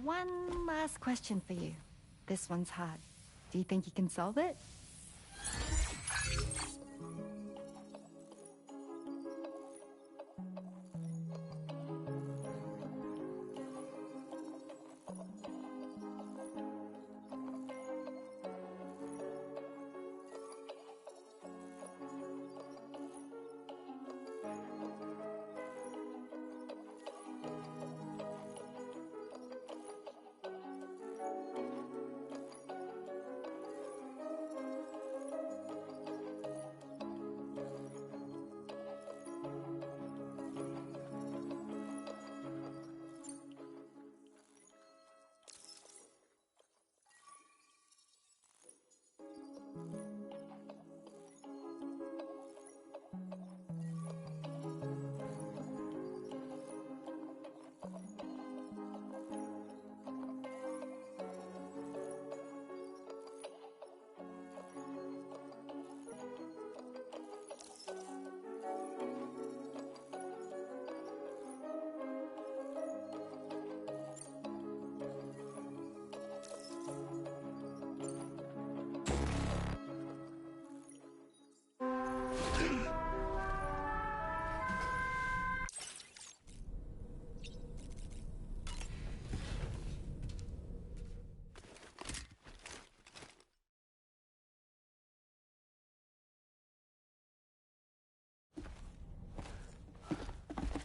One last question for you. This one's hard. Do you think you can solve it?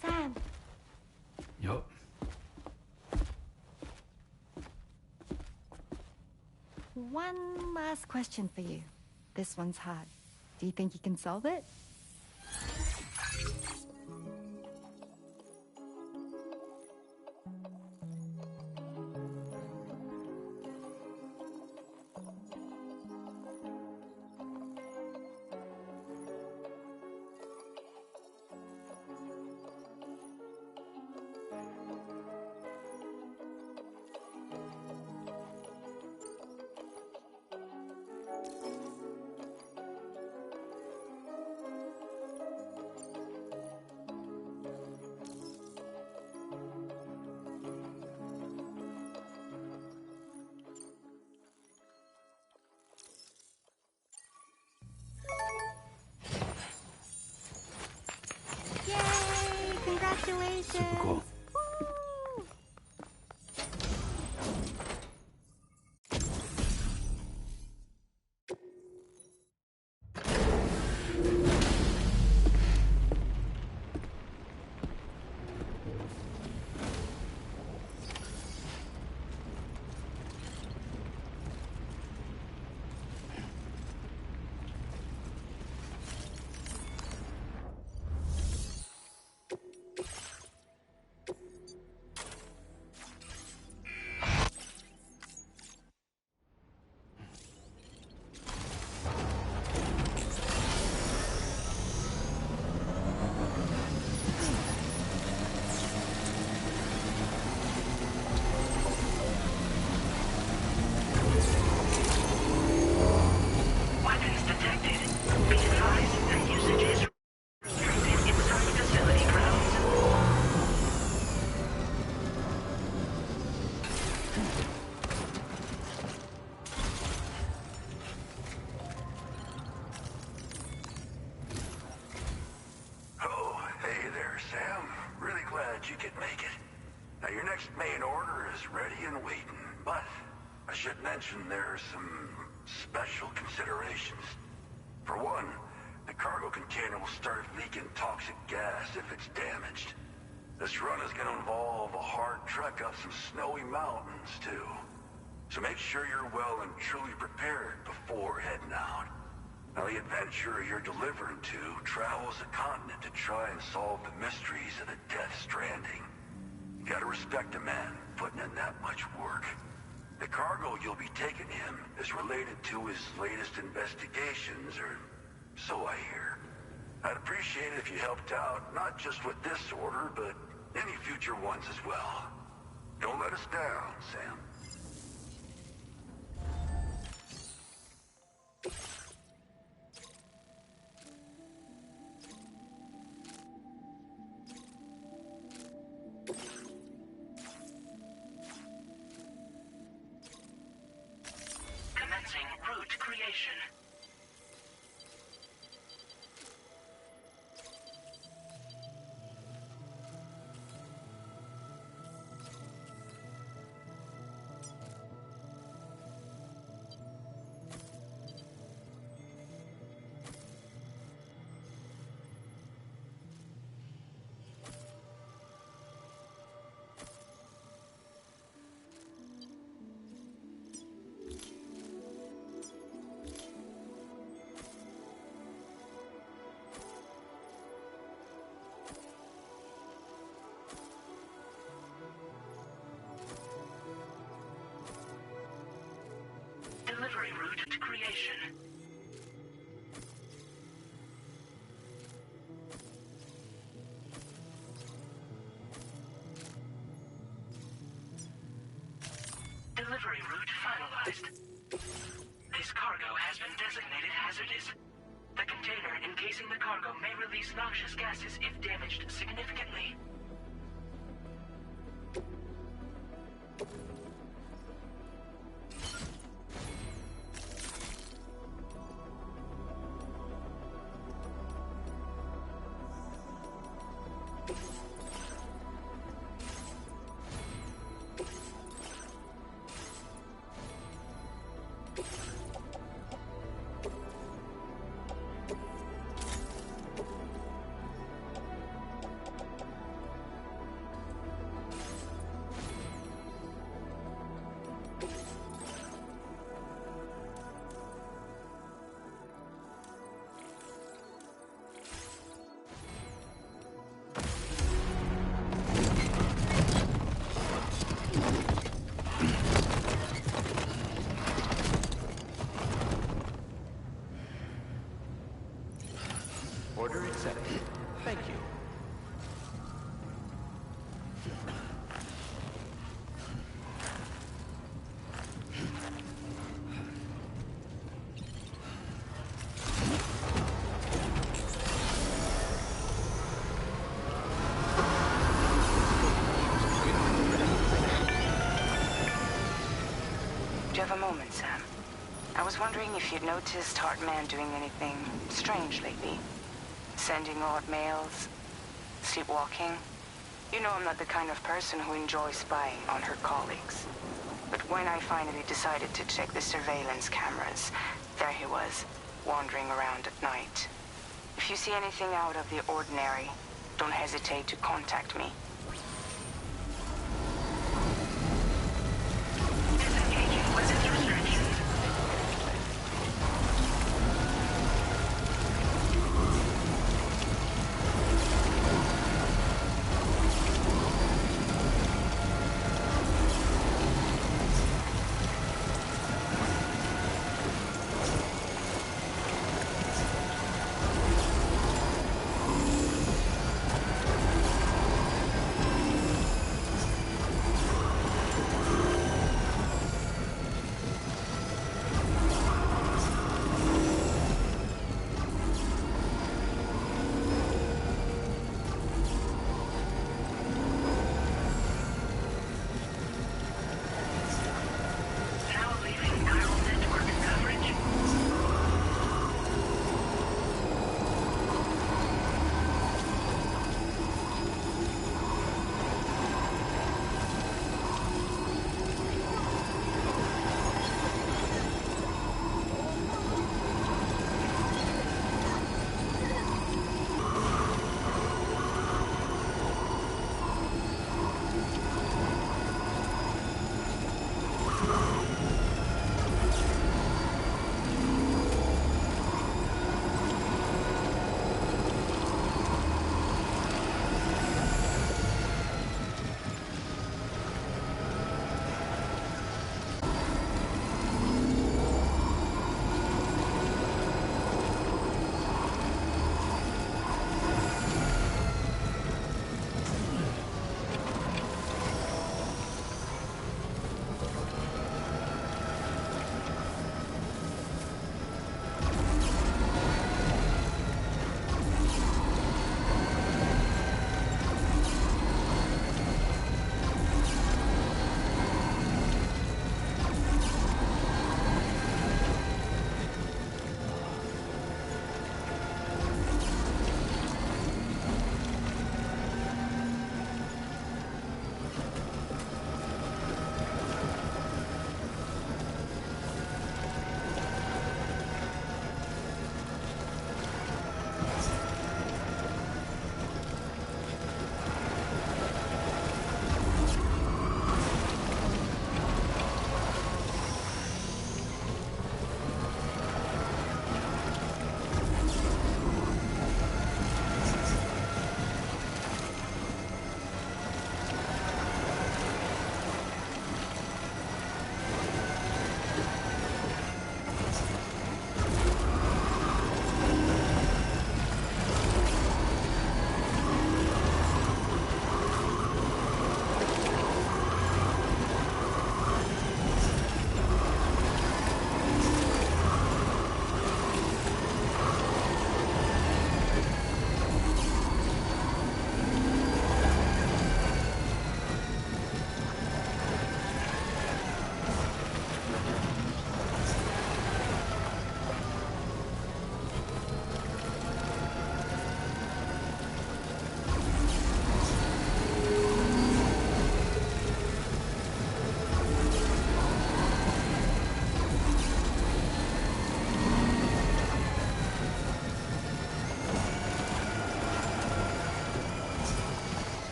Sam. Yup. One last question for you. This one's hard. Do you think you can solve it? Yay! Congratulations! Super cool. Woo! Weapons detected. Be advised that usage is restricted inside facility grounds. Oh, hey there, Sam. Really glad you could make it. Now, your next main order is ready and waiting, but I should mention there are some special considerations. For one, the cargo container will start leaking toxic gas if it's damaged. This run is going to involve a hard trek up some snowy mountains, too. So make sure you're well and truly prepared before heading out. Now, the adventurer you're delivering to travels the continent to try and solve the mysteries of the Death Stranding. You gotta respect a man putting in that much work. The cargo you'll be taking him is related to his latest investigations, or so I hear. I'd appreciate it if you helped out, not just with this order, but any future ones as well. Don't let us down, Sam. Delivery route to creation. Delivery route finalized. This cargo has been designated hazardous. The container encasing the cargo may release noxious gases if damaged significantly. Order accepted. Thank you. Do you have a moment, Sam? I was wondering if you'd noticed Hartman doing anything strange lately. Sending odd mails, sleepwalking. You know I'm not the kind of person who enjoys spying on her colleagues. But when I finally decided to check the surveillance cameras, there he was, wandering around at night. If you see anything out of the ordinary, don't hesitate to contact me. Disengaging weapons restrictions.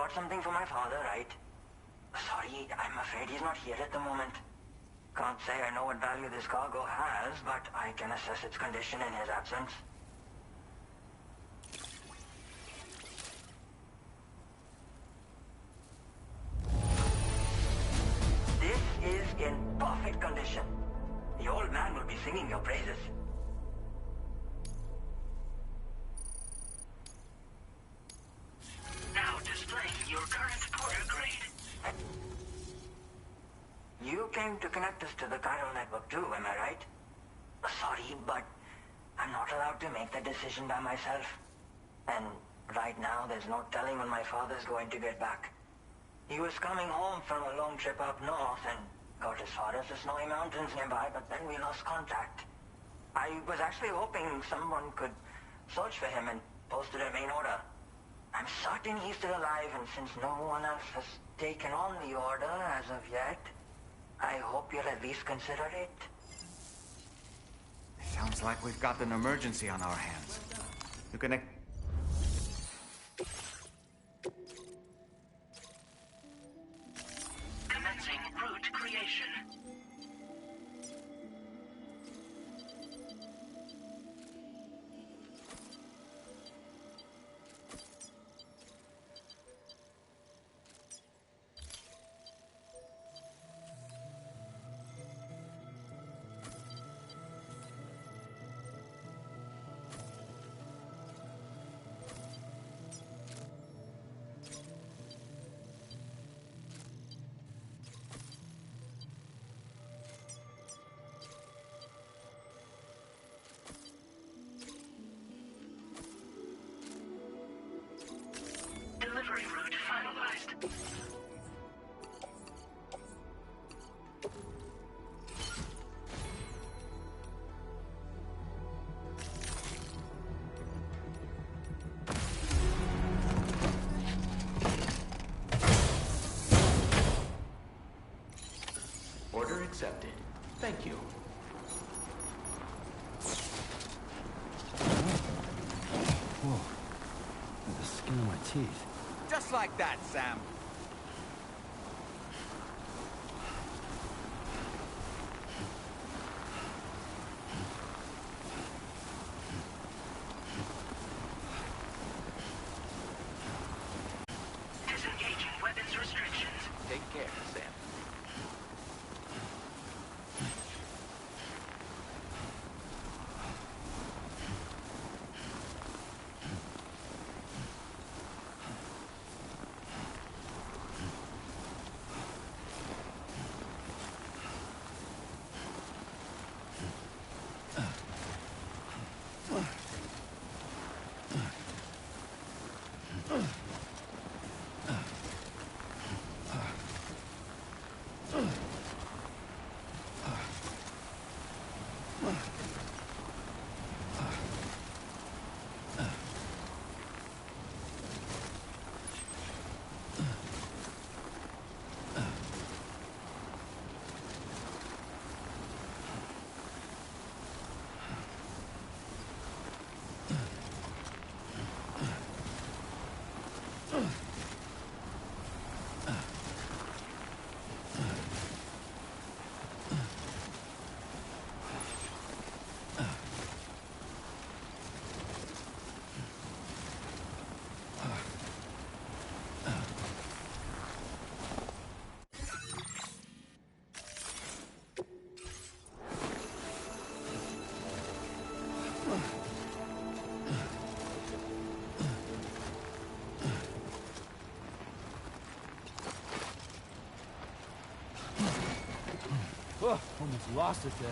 brought something for my father, right? Sorry, I'm afraid he's not here at the moment. Can't say I know what value this cargo has, but I can assess its condition in his absence. This is in perfect condition. The old man will be singing your praises. Now displaying your current porter grade. You came to connect us to the chiral network too, am I right? Sorry, but I'm not allowed to make the decision by myself. And right now, there's no telling when my father's going to get back. He was coming home from a long trip up north and got as far as the snowy mountains nearby, but then we lost contact. I was actually hoping someone could search for him and post a main order. I'm certain he's still alive, and since no one else has taken on the order as of yet, I hope you'll at least consider it. Sounds like we've got an emergency on our hands. You can... Commencing route creation. Delivery route finalized. Order accepted. Thank you. Whoa. The skin of my teeth. Just like that, Sam. Disengaging weapons restrictions. Take care, Sam. Oh, almost lost it there.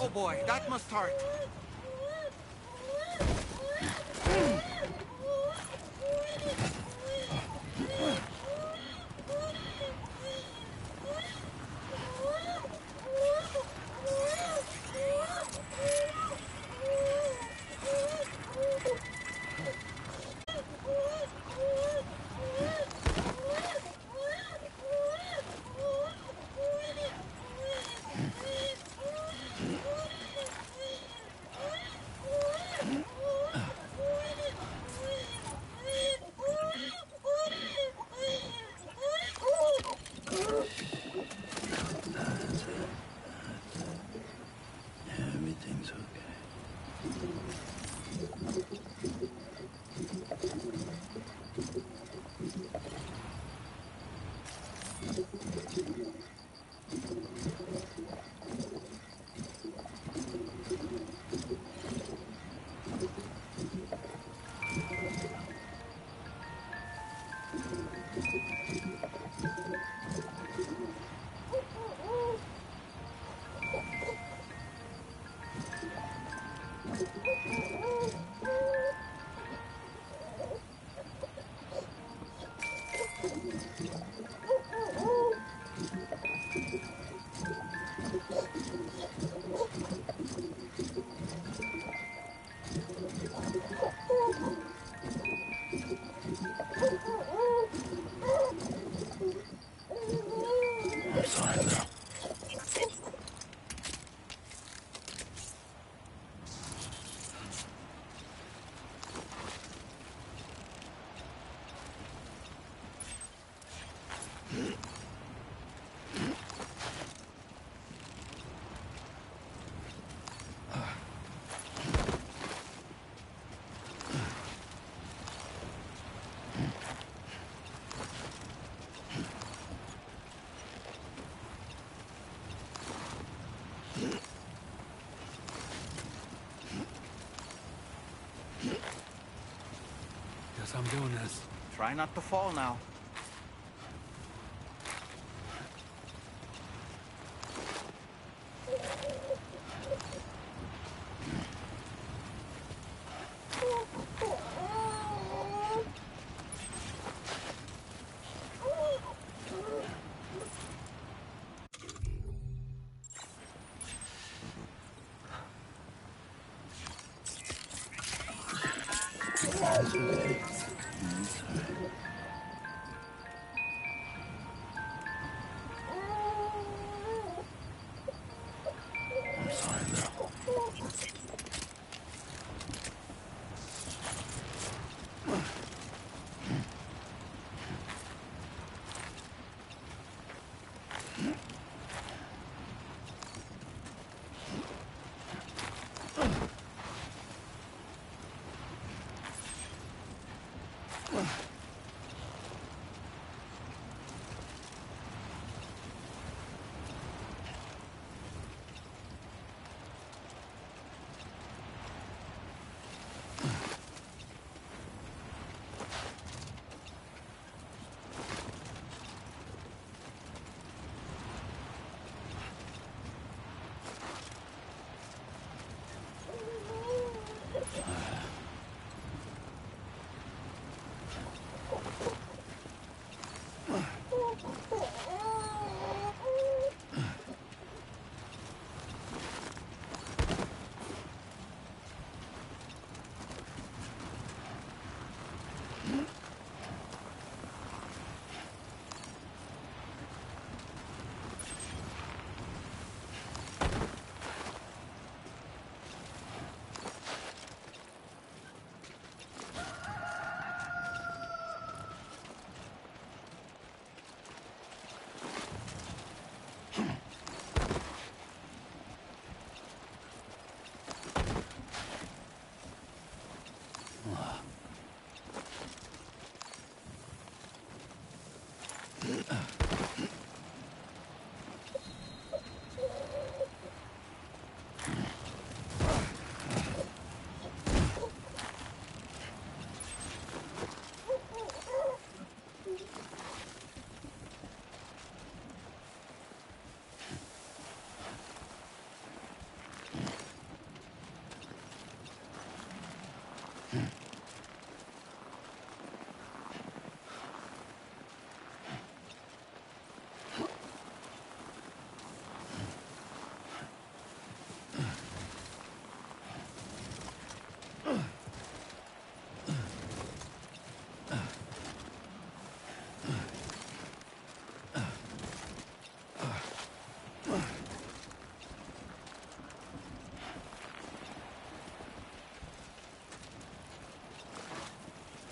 Oh boy, that must hurt. Everything's okay. I'm sorry, girl. Guess I'm doing this. Try not to fall now. It's okay. It's all right. I'm sorry, girl.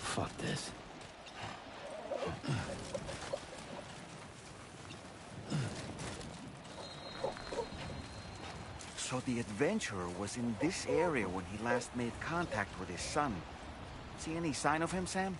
Fuck this. So the adventurer was in this area when he last made contact with his son. See any sign of him, Sam?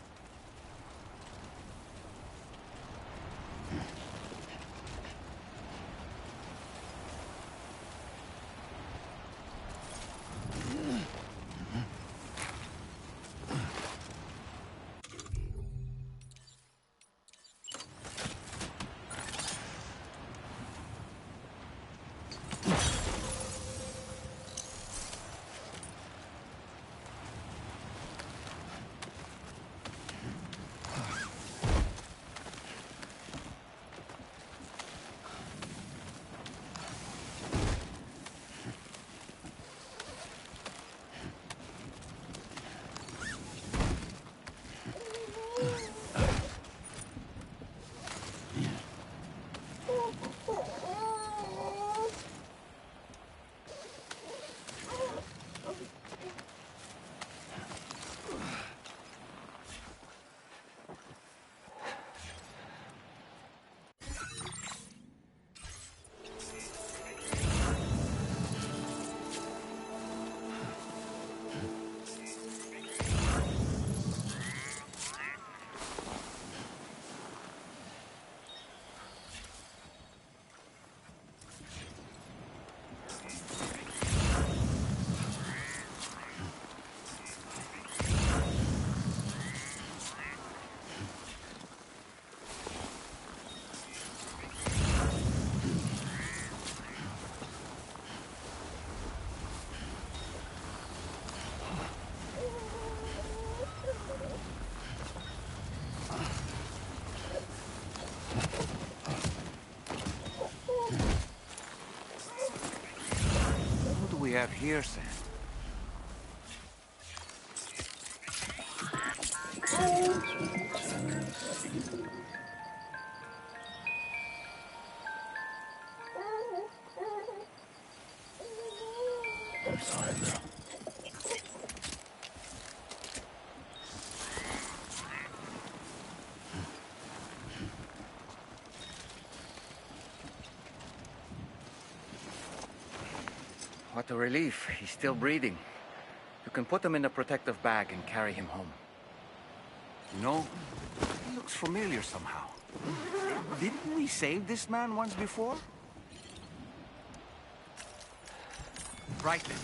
What do we have here, Sam? I'm sorry, girl. What a relief. He's still breathing. You can put him in a protective bag and carry him home. You know, he looks familiar somehow. Didn't we save this man once before? Right then.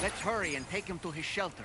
Let's hurry and take him to his shelter.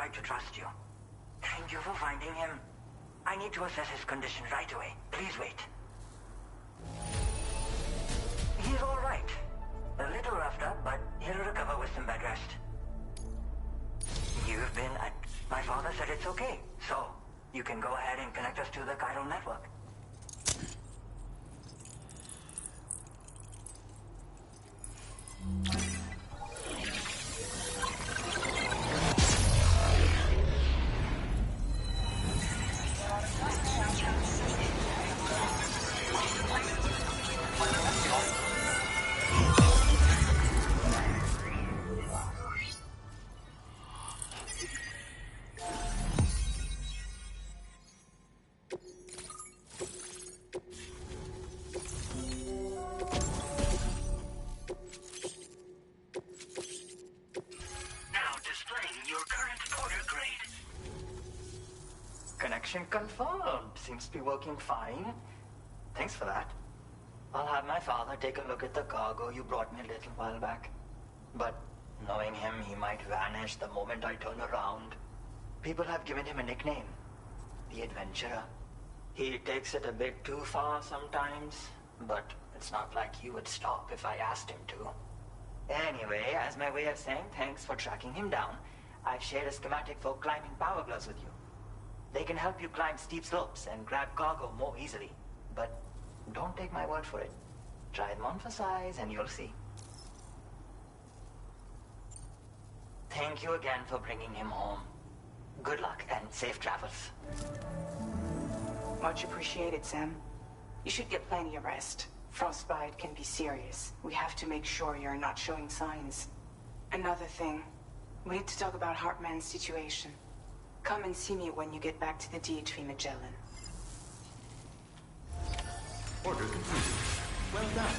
right to trust you. Thank you for finding him. I need to assess his condition right away. Please wait. He's all right. A little roughed up, but he'll recover with some bed rest. You've been at... My father said it's okay, so you can go ahead and connect us to the chiral network. Connection confirmed. Seems to be working fine. Thanks for that. I'll have my father take a look at the cargo you brought me a little while back. But knowing him, he might vanish the moment I turn around. People have given him a nickname. The Adventurer. He takes it a bit too far sometimes, but it's not like he would stop if I asked him to. Anyway, as my way of saying thanks for tracking him down, I've shared a schematic for climbing power gloves with you. They can help you climb steep slopes and grab cargo more easily. But don't take my word for it. Try them on for size and you'll see. Thank you again for bringing him home. Good luck and safe travels. Much appreciated, Sam. You should get plenty of rest. Frostbite can be serious. We have to make sure you're not showing signs. Another thing, we need to talk about Hartman's situation. Come and see me when you get back to the DHV Magellan. Order completed. Well done.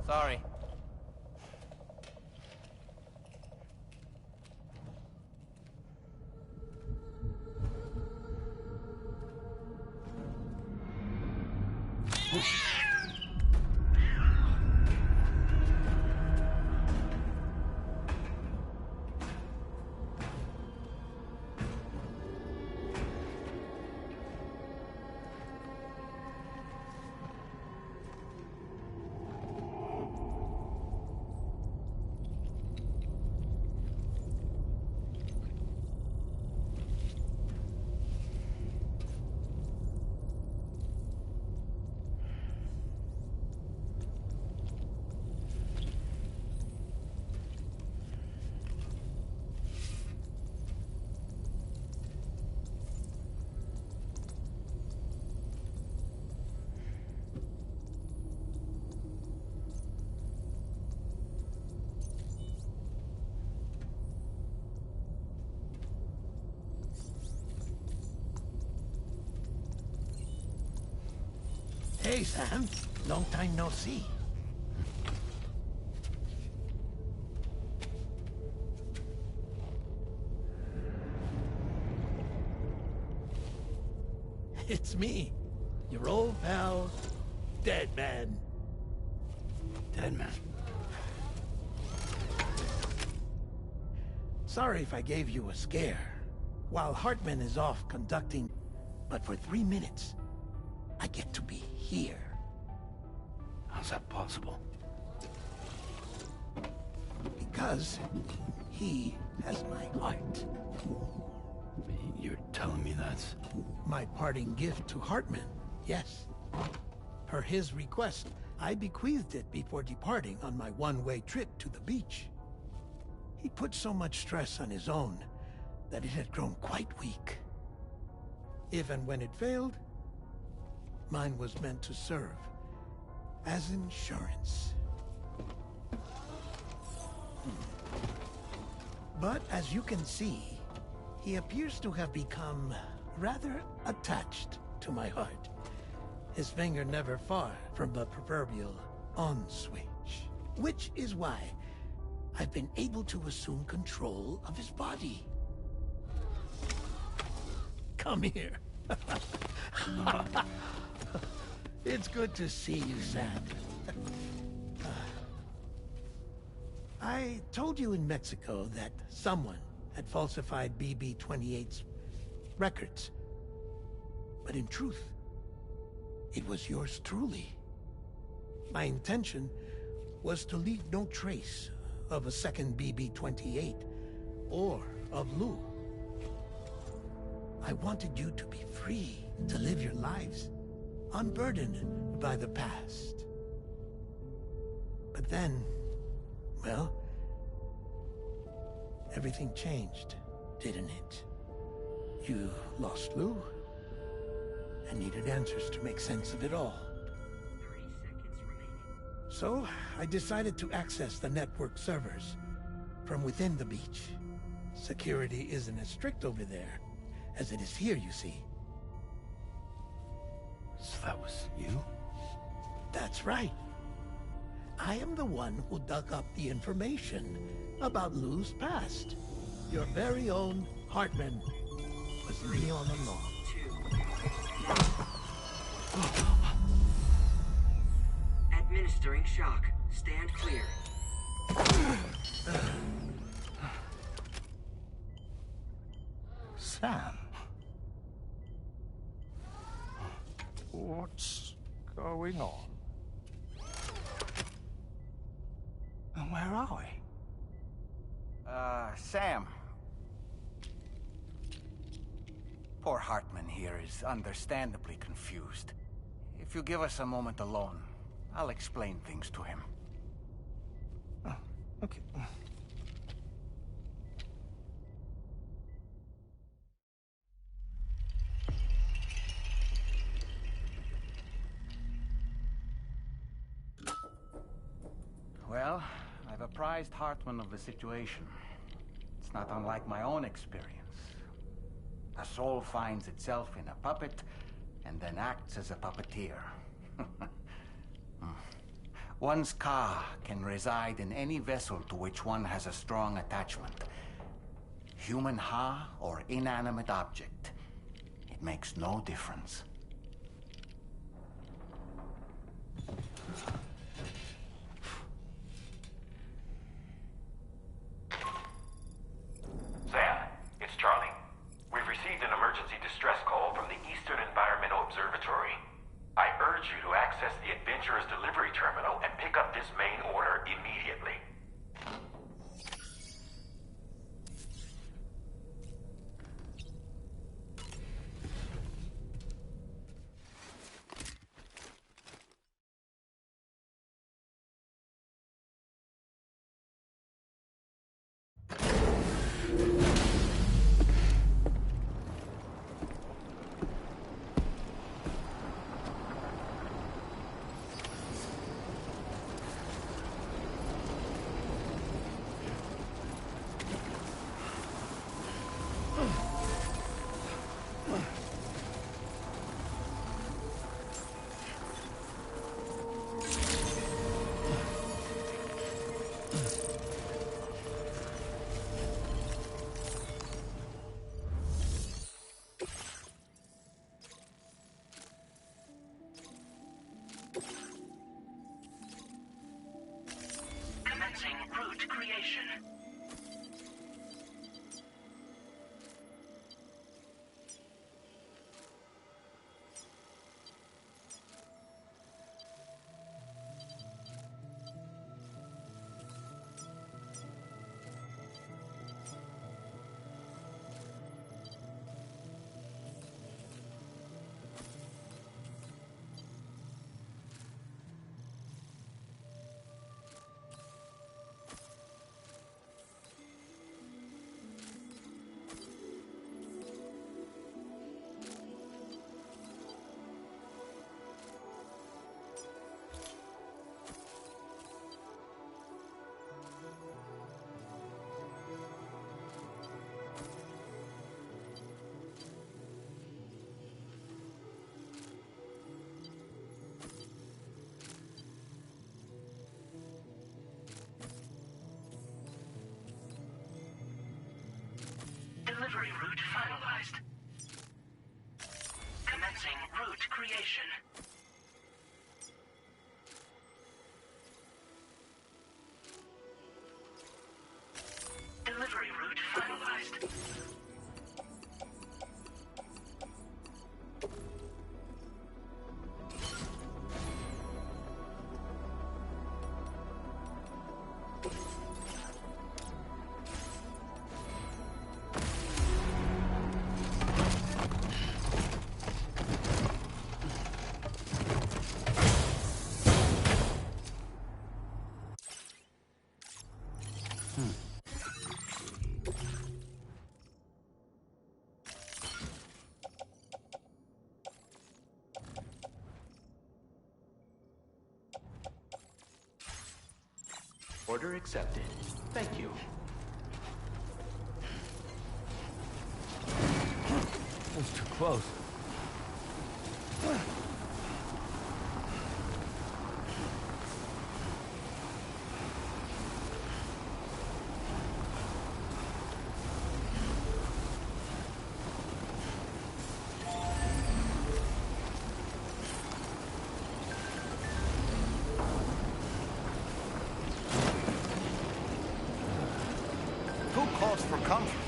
Sorry. Hey, Sam. Long time no see. It's me, your old pal, Dead Man. Dead Man. Sorry if I gave you a scare. While Hartman is off conducting, but for 3 minutes, I get to be here. How's that possible? Because he has my heart. You're telling me that's... My parting gift to Hartman, yes. Per his request, I bequeathed it before departing on my one-way trip to the beach. He put so much stress on his own that it had grown quite weak. If and when it failed, mine was meant to serve as insurance. But as you can see, he appears to have become rather attached to my heart. His finger never far from the proverbial on switch. Which is why I've been able to assume control of his body. Come here. It's good to see you, Sam. I told you in Mexico that someone had falsified BB-28's records. But in truth, it was yours truly. My intention was to leave no trace of a second BB-28 or of Lou. I wanted you to be free to live your lives, unburdened by the past. But then, well, everything changed, didn't it? You lost Lou, and needed answers to make sense of it all. 30 seconds remaining. So, I decided to access the network servers from within the beach. Security isn't as strict over there as it is here, you see. So that was you? That's right. I am the one who dug up the information about Lou's past. Your very own Hartman was me all along. Administering shock. Stand clear. Sam? What's going on? And where are we? Sam. Poor Hartman here is understandably confused. If you give us a moment alone, I'll explain things to him. Oh, okay. Well, I've apprised Hartman of the situation. It's not unlike my own experience. A soul finds itself in a puppet, and then acts as a puppeteer. One's ka can reside in any vessel to which one has a strong attachment. Human ha or inanimate object. It makes no difference. Sam, it's Charlie. We've received an emergency distress call from the Eastern Environmental Observatory. I urge you to access the Adventurer's delivery terminal and pick up this main order immediately. Root creation. Delivery route finalized. Commencing route creation. Delivery route finalized. Order accepted. Thank you. That's too close. Who calls for comfort?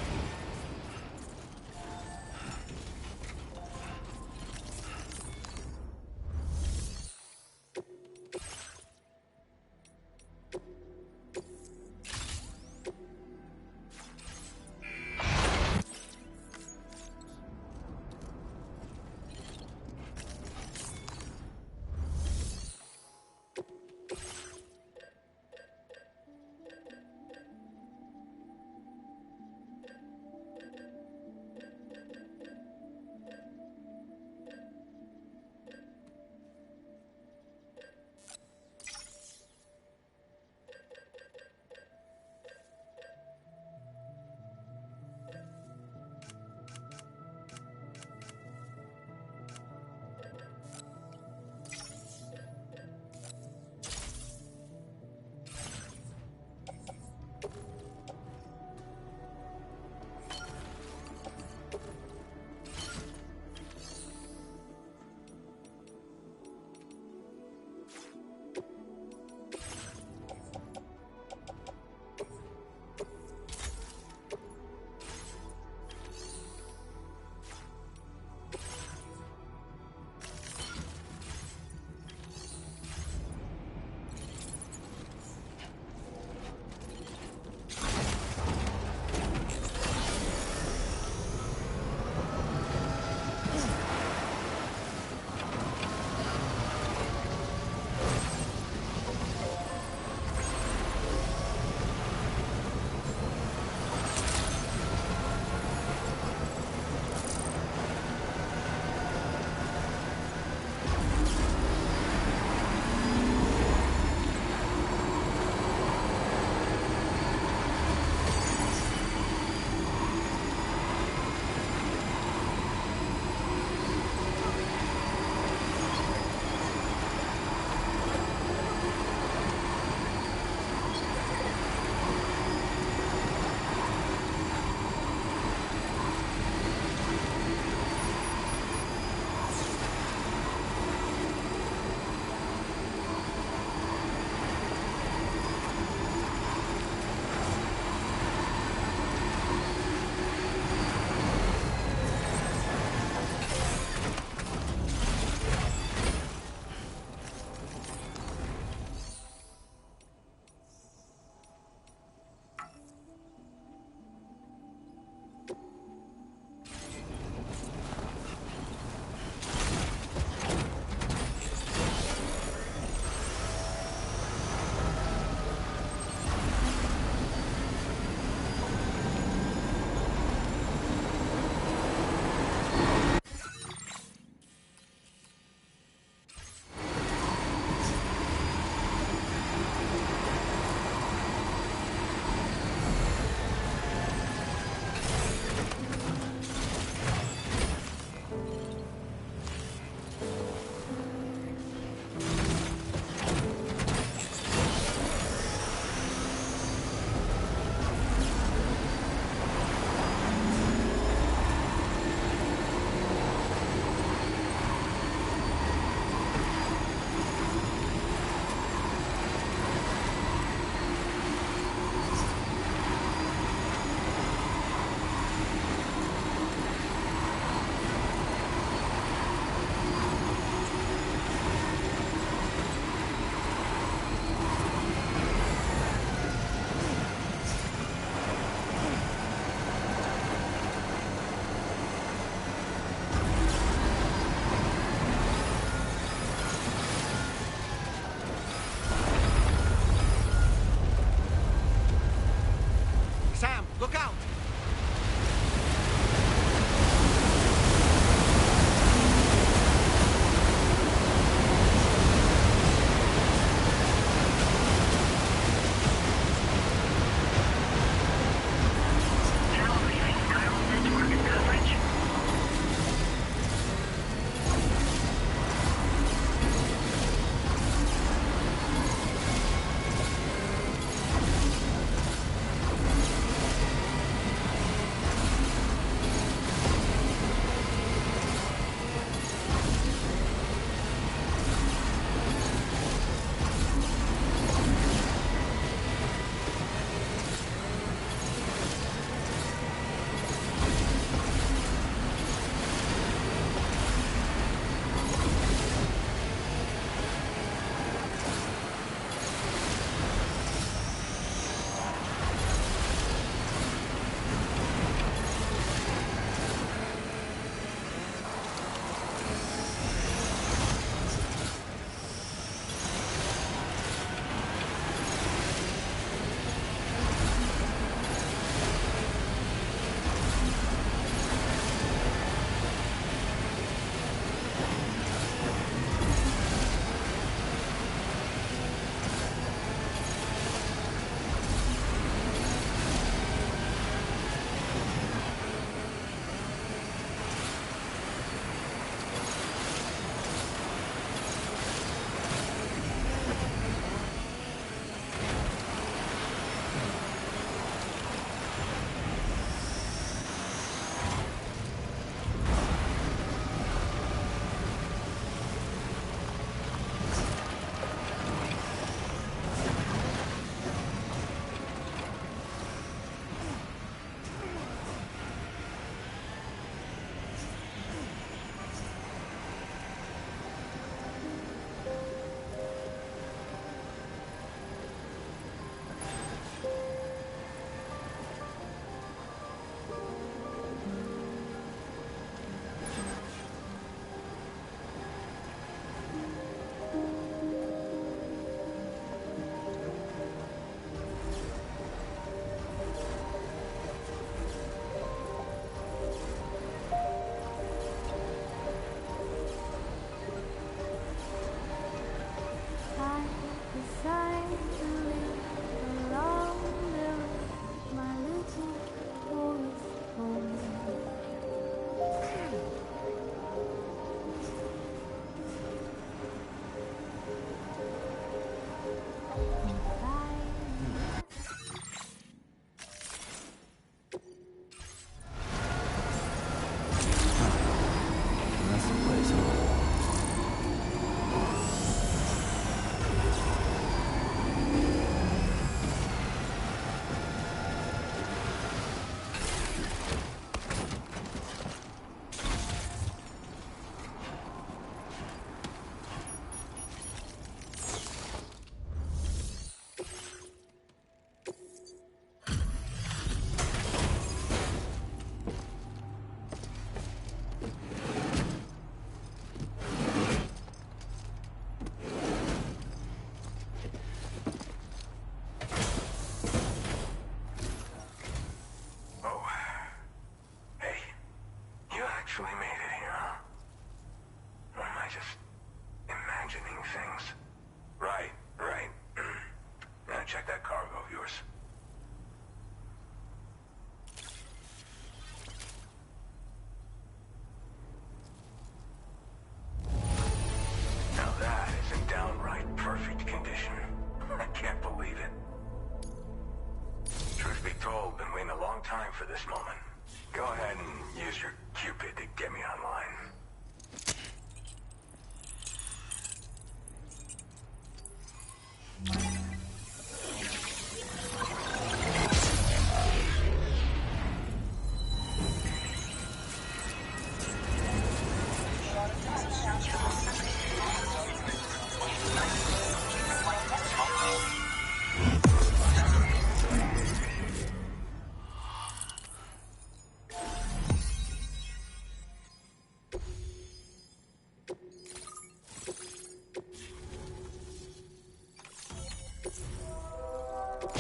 Now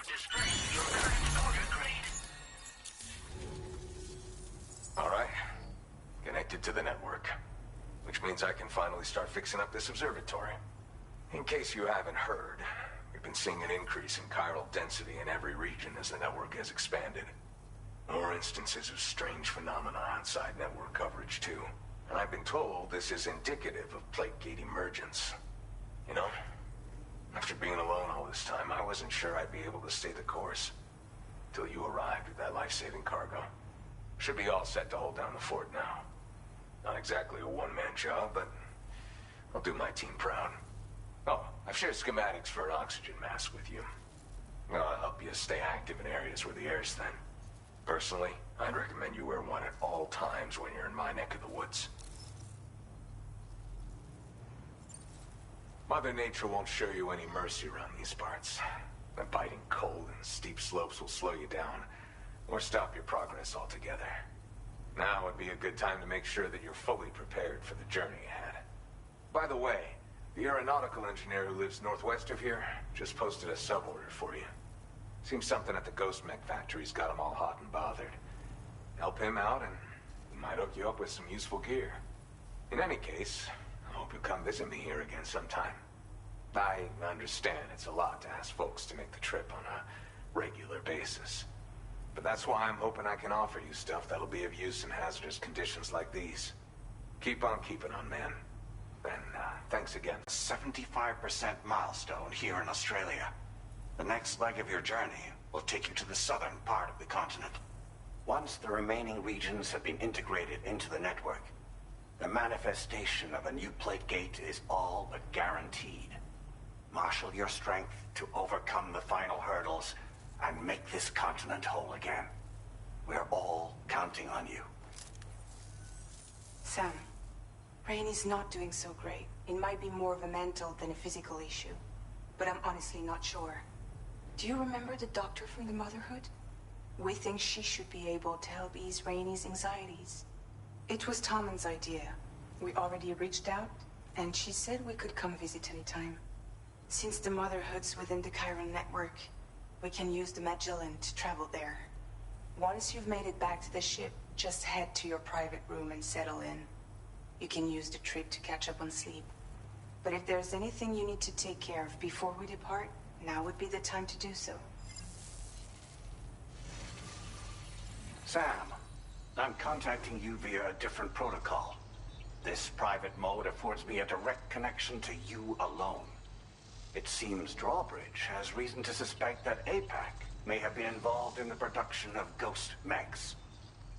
display your current order grade. All right. Connected to the network. Which means I can finally start fixing up this observatory. In case you haven't heard, we've been seeing an increase in chiral density in every region as the network has expanded. More instances of strange phenomena outside network coverage, too. And I've been told this is indicative of plate gate emergence. You know, after being alone all this time, I wasn't sure I'd be able to stay the course. Till you arrived with that life-saving cargo. Should be all set to hold down the fort now. Not exactly a one-man job, but I'll do my team proud. Oh, I've shared schematics for an oxygen mask with you. I'll help you stay active in areas where the air's thin. Personally, I'd recommend you wear one at all times when you're in my neck of the woods. Mother Nature won't show you any mercy around these parts. The biting cold and steep slopes will slow you down, or stop your progress altogether. Now would be a good time to make sure that you're fully prepared for the journey ahead. By the way, the aeronautical engineer who lives northwest of here just posted a sub-order for you. Seems something at the Ghost Mech factory's got him all hot and bothered. Help him out and he might hook you up with some useful gear. In any case, I hope you'll come visit me here again sometime. I understand it's a lot to ask folks to make the trip on a regular basis. But that's why I'm hoping I can offer you stuff that'll be of use in hazardous conditions like these. Keep on keeping on, man. And thanks again. 75% milestone here in Australia. The next leg of your journey will take you to the southern part of the continent. Once the remaining regions have been integrated into the network, the manifestation of a new plate gate is all but guaranteed. Marshal your strength to overcome the final hurdles and make this continent whole again. We're all counting on you. Sam, Rainey's not doing so great. It might be more of a mental than a physical issue, but I'm honestly not sure. Do you remember the doctor from the Motherhood? We think she should be able to help ease Rainey's anxieties. It was Tommen's idea. We already reached out, and she said we could come visit anytime. Since the Motherhood's within the Chiron network, we can use the Magellan to travel there. Once you've made it back to the ship, just head to your private room and settle in. You can use the trip to catch up on sleep. But if there's anything you need to take care of before we depart, now would be the time to do so. Sam, I'm contacting you via a different protocol. This private mode affords me a direct connection to you alone. It seems Drawbridge has reason to suspect that APAC may have been involved in the production of ghost mechs.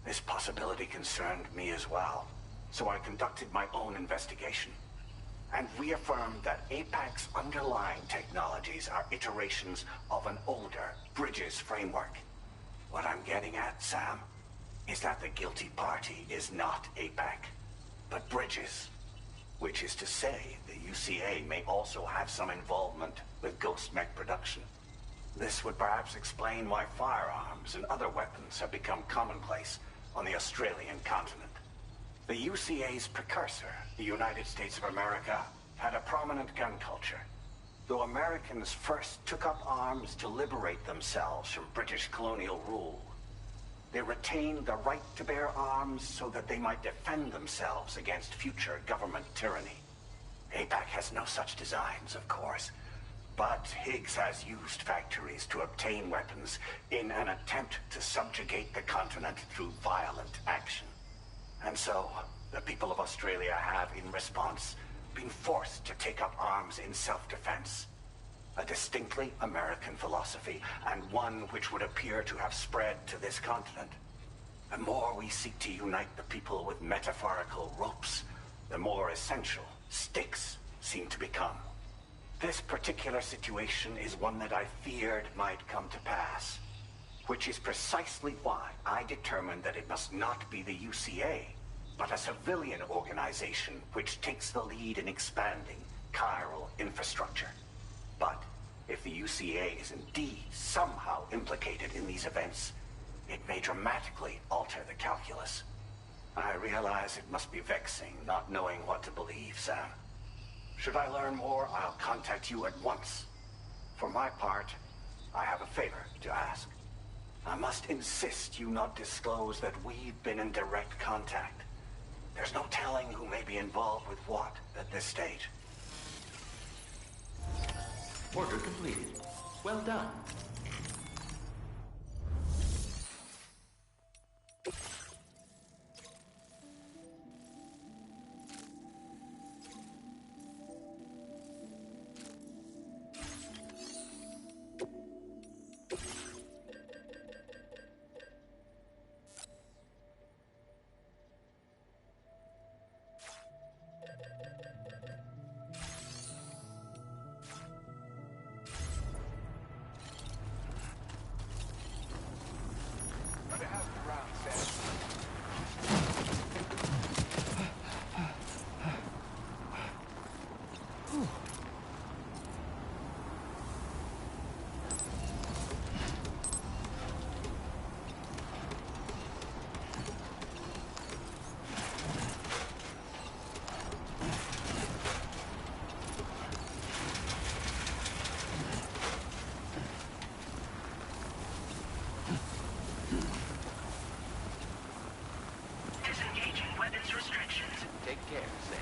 This possibility concerned me as well, so I conducted my own investigation and reaffirmed that APAC's underlying technologies are iterations of an older Bridges framework. What I'm getting at, Sam, is that the guilty party is not APAC, but Bridges. Which is to say, the UCA may also have some involvement with ghost mech production. This would perhaps explain why firearms and other weapons have become commonplace on the Australian continent. The UCA's precursor, the United States of America, had a prominent gun culture. Though Americans first took up arms to liberate themselves from British colonial rule, they retained the right to bear arms so that they might defend themselves against future government tyranny. APAC has no such designs, of course, but Higgs has used factories to obtain weapons in an attempt to subjugate the continent through violent action. And so, the people of Australia have, in response, been forced to take up arms in self-defense. A distinctly American philosophy, and one which would appear to have spread to this continent. The more we seek to unite the people with metaphorical ropes, the more essential sticks seem to become. This particular situation is one that I feared might come to pass, which is precisely why I determined that it must not be the UCA, but a civilian organization which takes the lead in expanding chiral infrastructure. But if the UCA is indeed somehow implicated in these events, it may dramatically alter the calculus. I realize it must be vexing not knowing what to believe, Sam. Should I learn more, I'll contact you at once. For my part, I have a favor to ask. I must insist you not disclose that we've been in direct contact. There's no telling who may be involved with what at this stage. Order completed. Well done. Take care, Sam.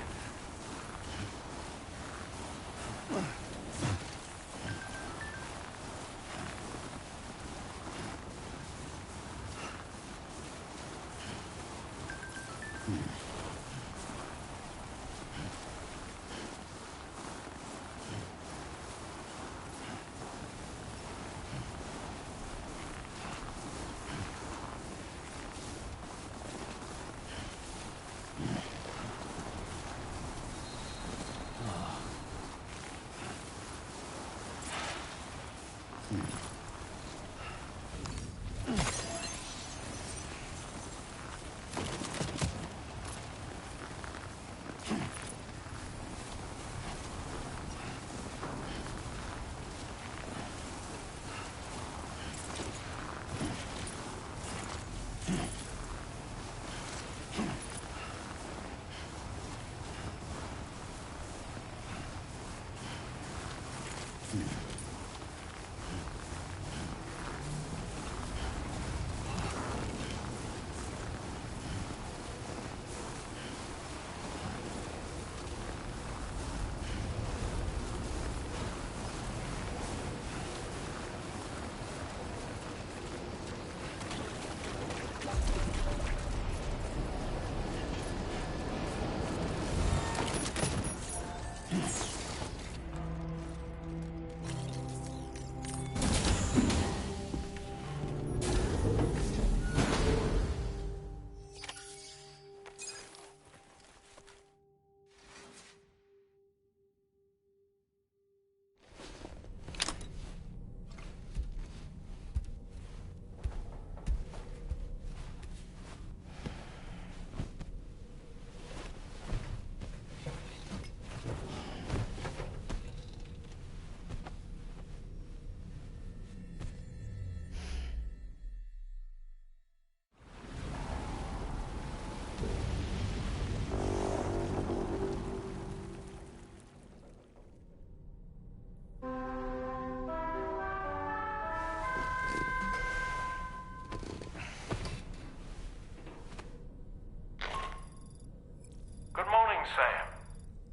Good morning, Sam.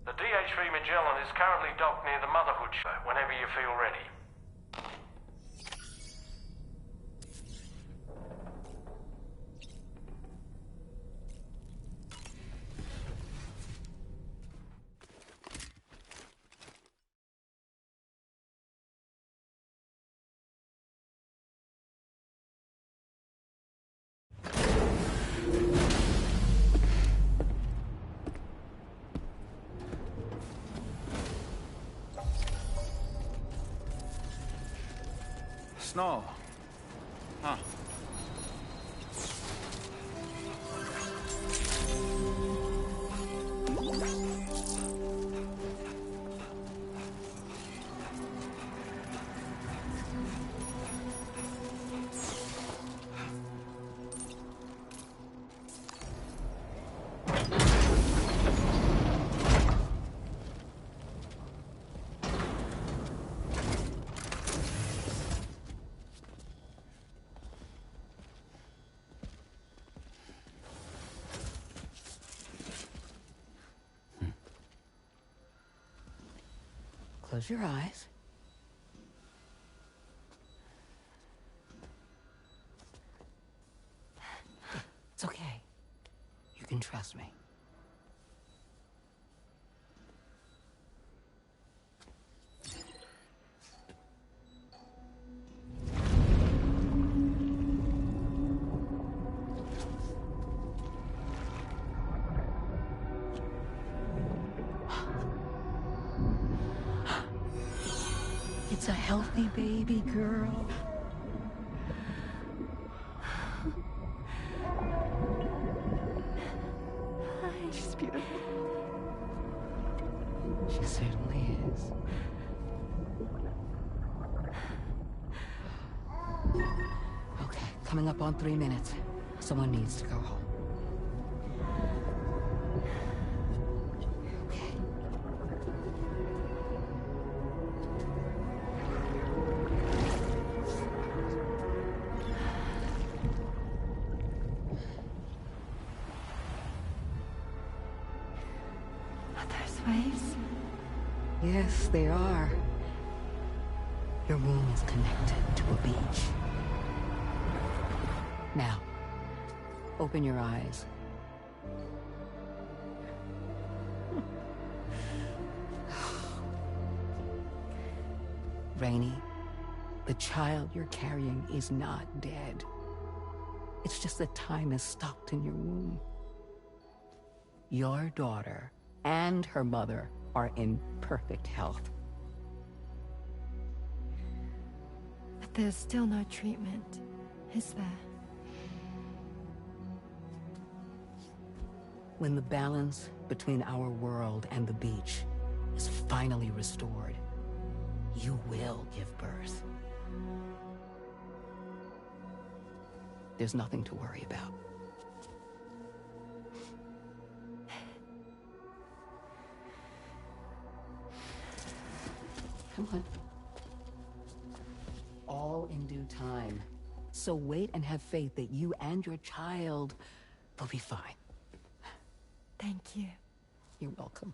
The DH-3 Magellan is currently docked near the Motherhood show whenever you feel ready. Snow. Huh. Close your eyes. It's okay. You can trust me. It's a healthy baby girl. She's beautiful. She certainly is. Okay, coming up on 3 minutes. Someone needs to go home. Waves? Yes, they are. Your womb is connected to a beach. Now, open your eyes. Rainey, the child you're carrying is not dead. It's just that time is stopped in your womb. Your daughter and her mother are in perfect health. But there's still no treatment, is there? When the balance between our world and the beach is finally restored, you will give birth. There's nothing to worry about. Come on. All in due time. So wait and have faith that you and your child will be fine. Thank you. You're welcome.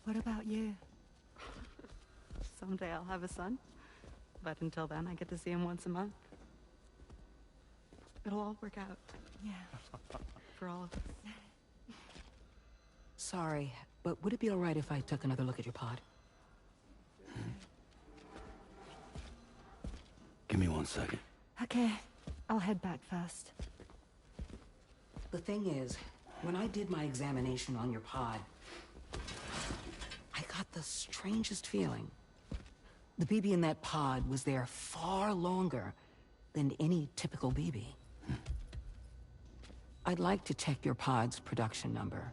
What about you? Someday I'll have a son, but until then I get to see him once a month. It'll all work out. Yeah. For all of us. Sorry, but would it be all right if I took another look at your pod? Give me 1 second. Okay, I'll head back first. The thing is, when I did my examination on your pod, I got the strangest feeling. The BB in that pod was there far longer than any typical BB. I'd like to check your pod's production number.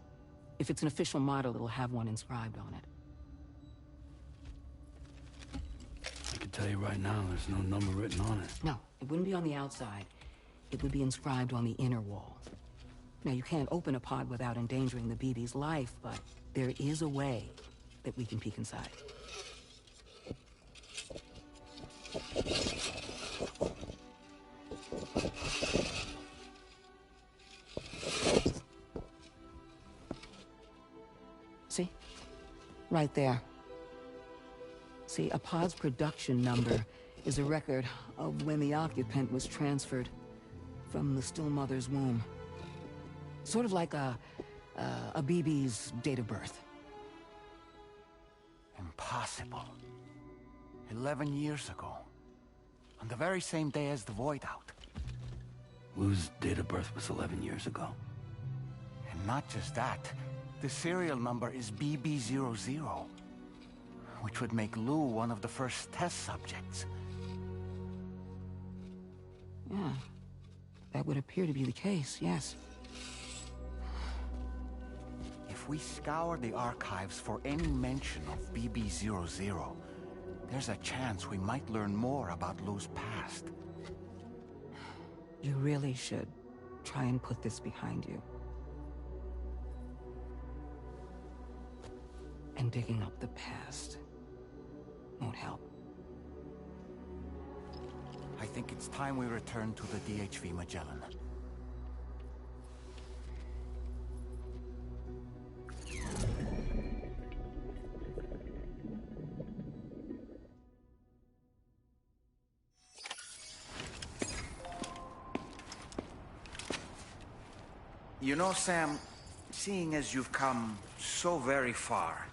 If it's an official model, it'll have one inscribed on it. I can tell you right now, there's no number written on it. No, it wouldn't be on the outside. It would be inscribed on the inner wall. Now, you can't open a pod without endangering the BB's life, but there is a way that we can peek inside. See? Right there. See, a pod's production number is a record of when the occupant was transferred from the still mother's womb. Sort of like a BB's date of birth. Impossible. 11 years ago. On the very same day as the Void Out. Lou's date of birth was 11 years ago. And not just that. The serial number is BB00. Which would make Lou one of the first test subjects. Yeah. That would appear to be the case, yes. If we scour the archives for any mention of BB00, there's a chance we might learn more about Lou's past. You really should try and put this behind you. And digging up the past won't help. I think it's time we return to the DHV Magellan. You know, Sam, seeing as you've come so very far,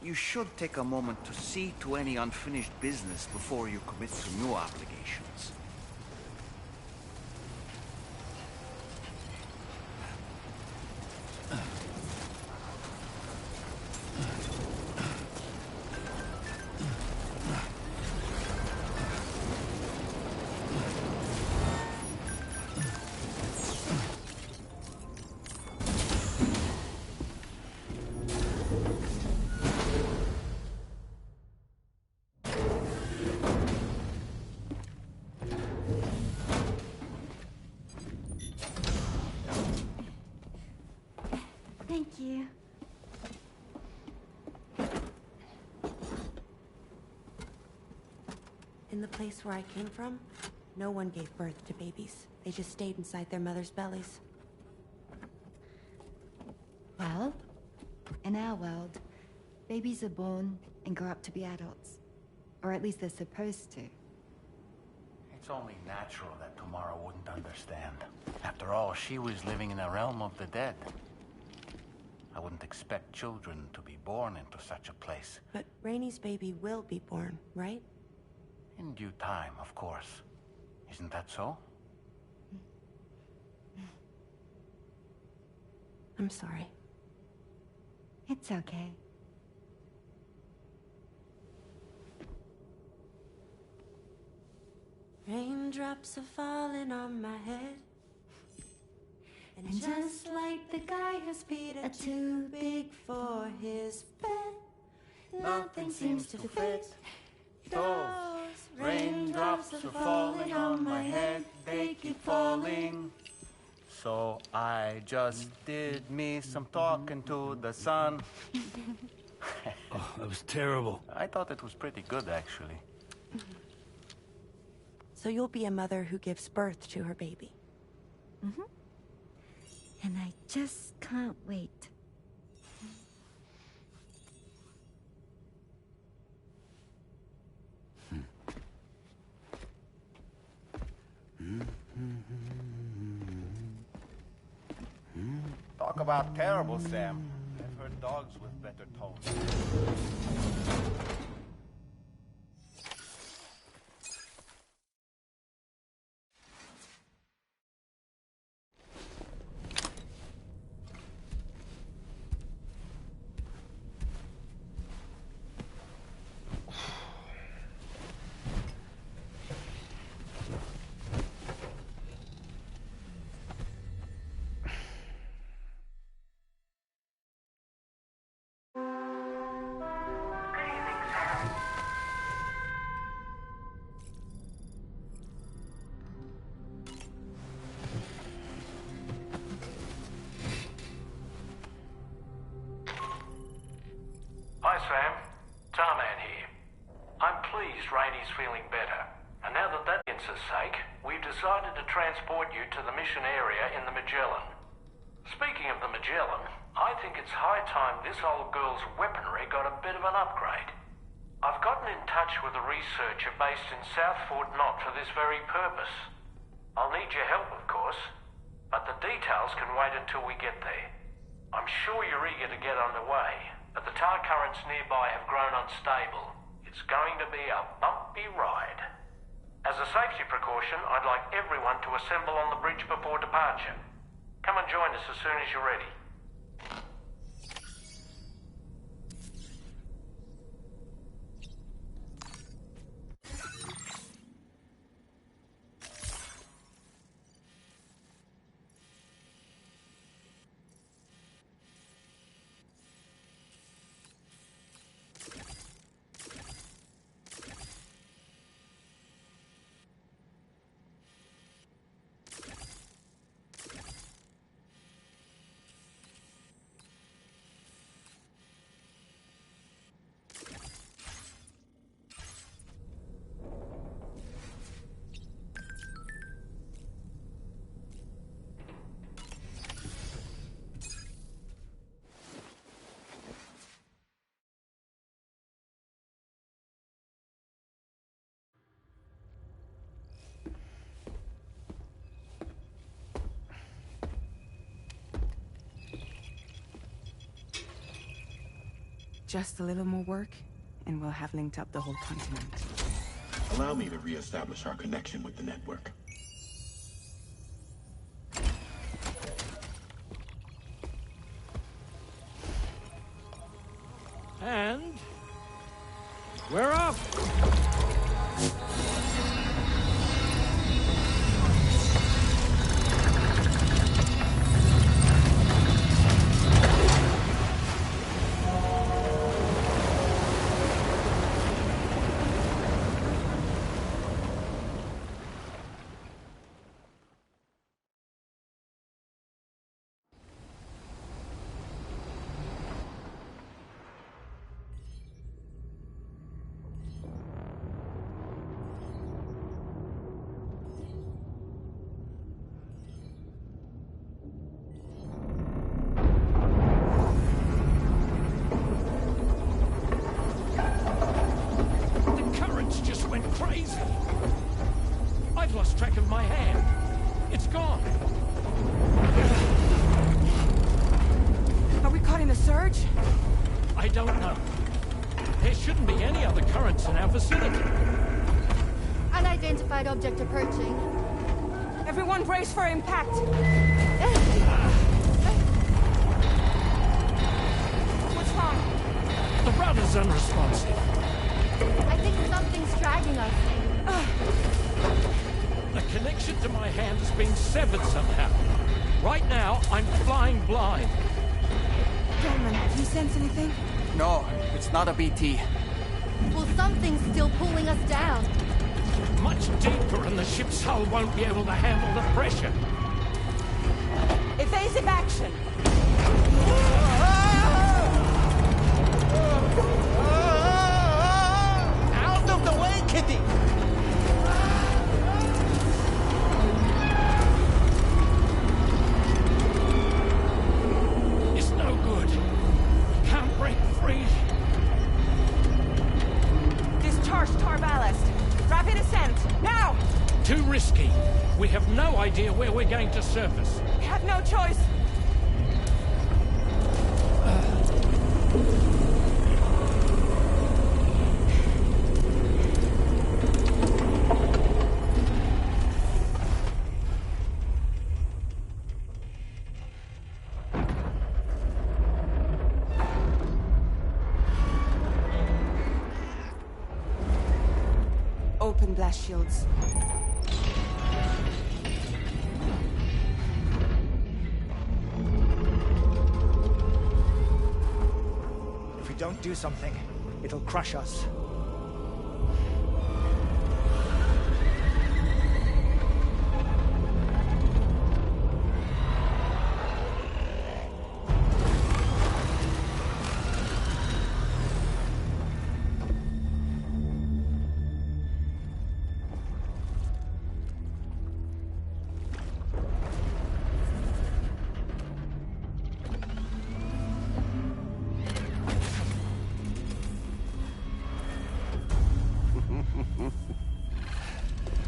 you should take a moment to see to any unfinished business before you commit to new obligations. Thank you. In the place where I came from, no one gave birth to babies. They just stayed inside their mother's bellies. Well, in our world, babies are born and grow up to be adults. Or at least they're supposed to. It's only natural that Tamara wouldn't understand. After all, she was living in a realm of the dead. I wouldn't expect children to be born into such a place. But Rainey's baby will be born, right? In due time, of course. Isn't that so? I'm sorry. It's okay. Raindrops are falling on my head. And just like the guy whose feet are too big for his bed, nothing seems to fit. Those raindrops are falling on my head, they keep falling. So I just did me some talking to the sun. Oh, that was terrible. I thought it was pretty good, actually. So you'll be a mother who gives birth to her baby. Mm-hmm. And I just can't wait. Talk about terrible, Sam. I've heard dogs with better tones. Hi, Sam. Tarman here. I'm pleased Rainey's feeling better. And now that that's for sake, we've decided to transport you to the mission area in the Magellan. Speaking of the Magellan, I think it's high time this old girl's weaponry got a bit of an upgrade. I've gotten in touch with a researcher based in South Fort Knott for this very purpose. I'll need your help, of course, but the details can wait until we get there. I'm sure you're eager to get underway, but the tar currents nearby have grown unstable. It's going to be a bumpy ride. As a safety precaution, I'd like everyone to assemble on the bridge before departure. Come and join us as soon as you're ready. Just a little more work, and we'll have linked up the whole continent. Allow me to reestablish our connection with the network. And we're off. Crazy! I've lost track of my hand. It's gone. Are we caught in a surge? I don't know. There shouldn't be any other currents in our vicinity. Unidentified object approaching. Everyone brace for impact. What's wrong? The rudder's unresponsive. I think something's dragging us. The connection to my hand has been severed somehow. Right now, I'm flying blind. Gentlemen, do you sense anything? No, it's not a BT. Well, something's still pulling us down. Much deeper, and the ship's hull won't be able to handle the pressure. Evasive action! Out of the way, Kitty! It's no good. Can't break free. Discharge tar ballast. Rapid ascent, now! Too risky. We have no idea where we're going to surface. We have no choice. Open blast shields. If we don't do something, it'll crush us.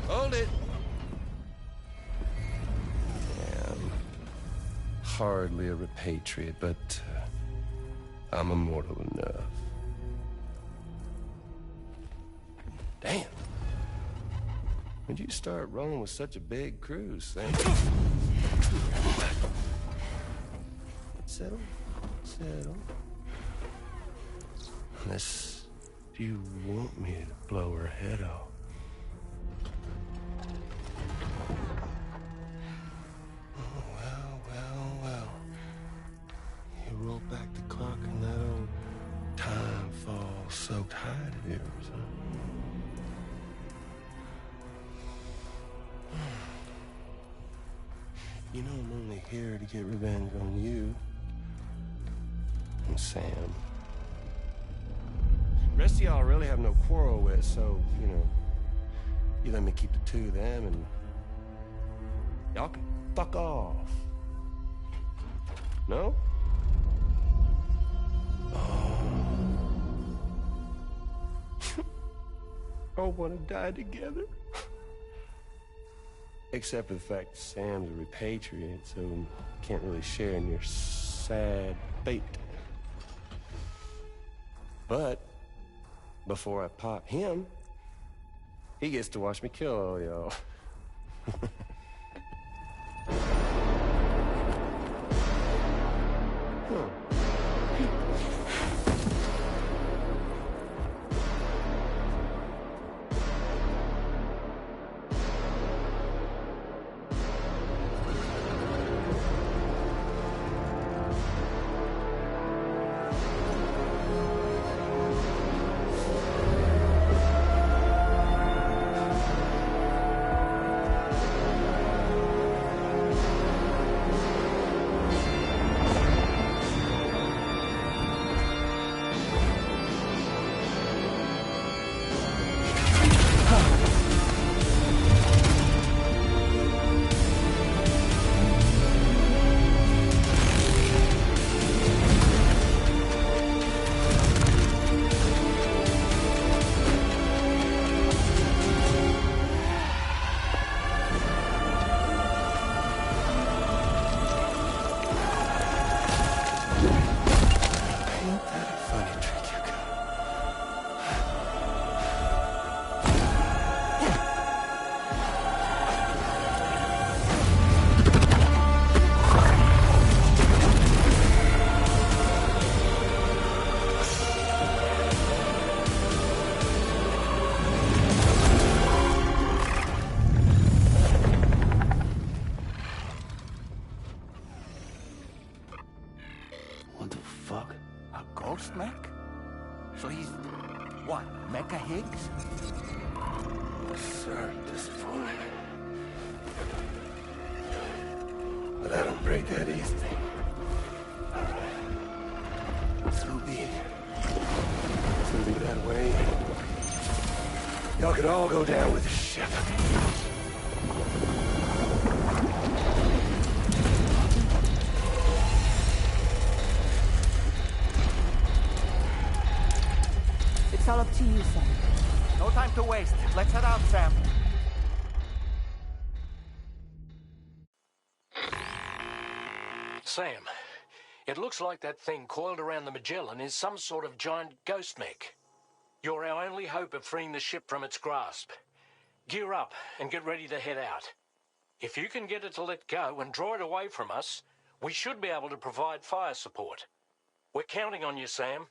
Hold it. Yeah, I'm hardly a repatriate, but I'm immortal enough. Damn. When'd you start rolling with such a big crew, Sam? Settle. Settle. Unless you want me to blow her head off. You roll back the clock and that old time-fall-soaked hide of yours, huh? You know I'm only here to get revenge on you. And Sam. The rest of y'all really have no quarrel with, so, you know, you let me keep the two of them and y'all can fuck off. No? All want to die together. Except for the fact that Sam's a repatriate, so can't really share in your sad fate. But before I pop him, he gets to watch me kill all y'all. What the fuck? A ghost mech? So he's... what? Mecha Higgs? Sorry, disappointed. But I don't break that easy. So be it. It's gonna be that way. Y'all could all go down with the ship. It's all up to you, Sam. No time to waste. Let's head out, Sam. Sam, it looks like that thing coiled around the Magellan is some sort of giant ghost mech. You're our only hope of freeing the ship from its grasp. Gear up and get ready to head out. If you can get it to let go and draw it away from us, we should be able to provide fire support. We're counting on you, Sam.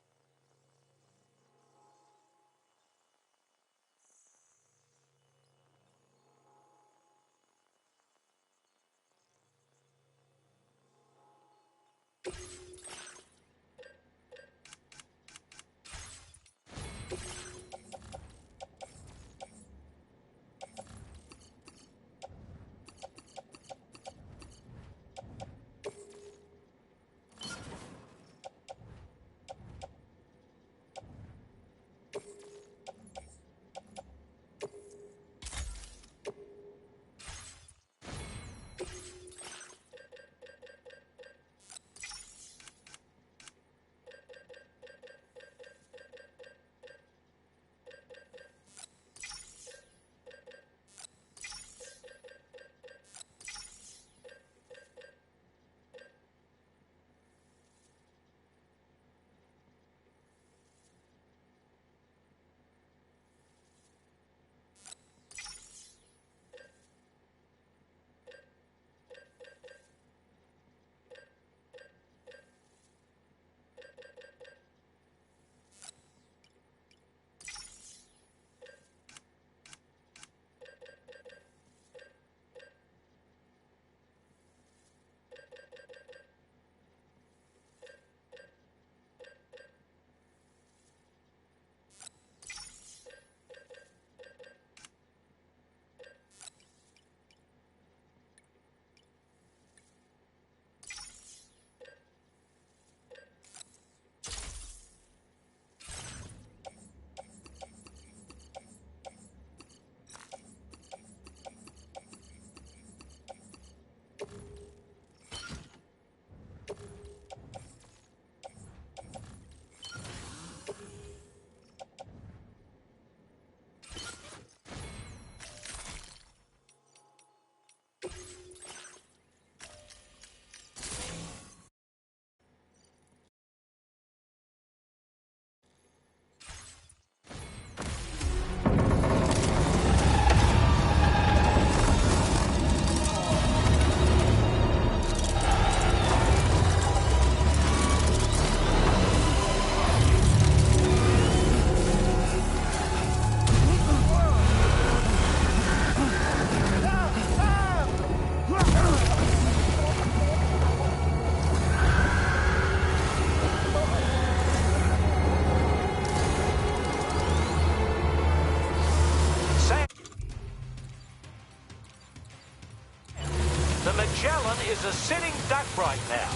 is a sitting duck right now.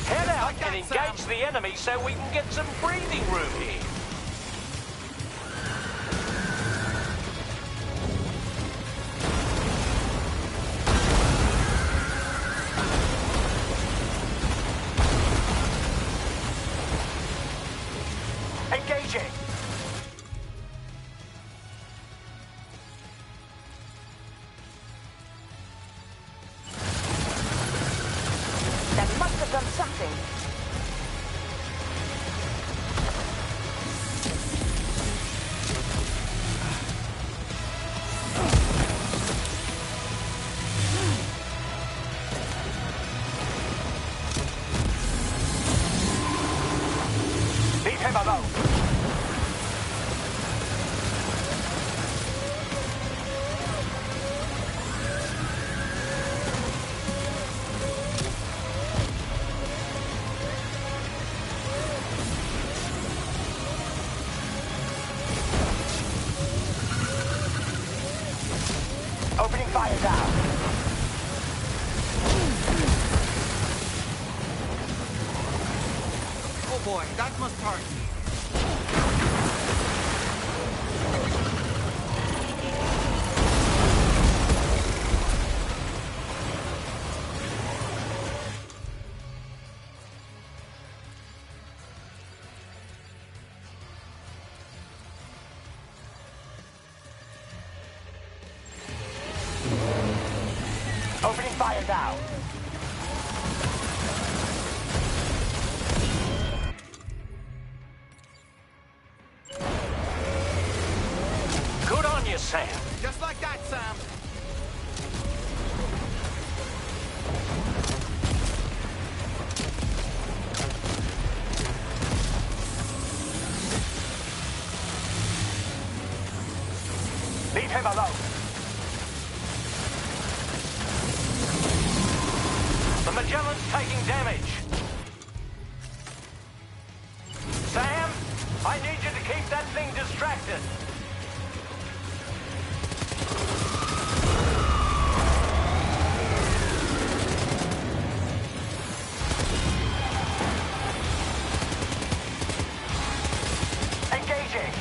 Head out and engage the enemy so we can get some breathing room here. Engaging! That must have done something. Leave him alone! Opening fire now. Oh boy, that must hurt. Opening fire now. Good on you, Sam. Just like that, Sam. Leave him alone. The Magellan's taking damage. Sam, I need you to keep that thing distracted. Engaging.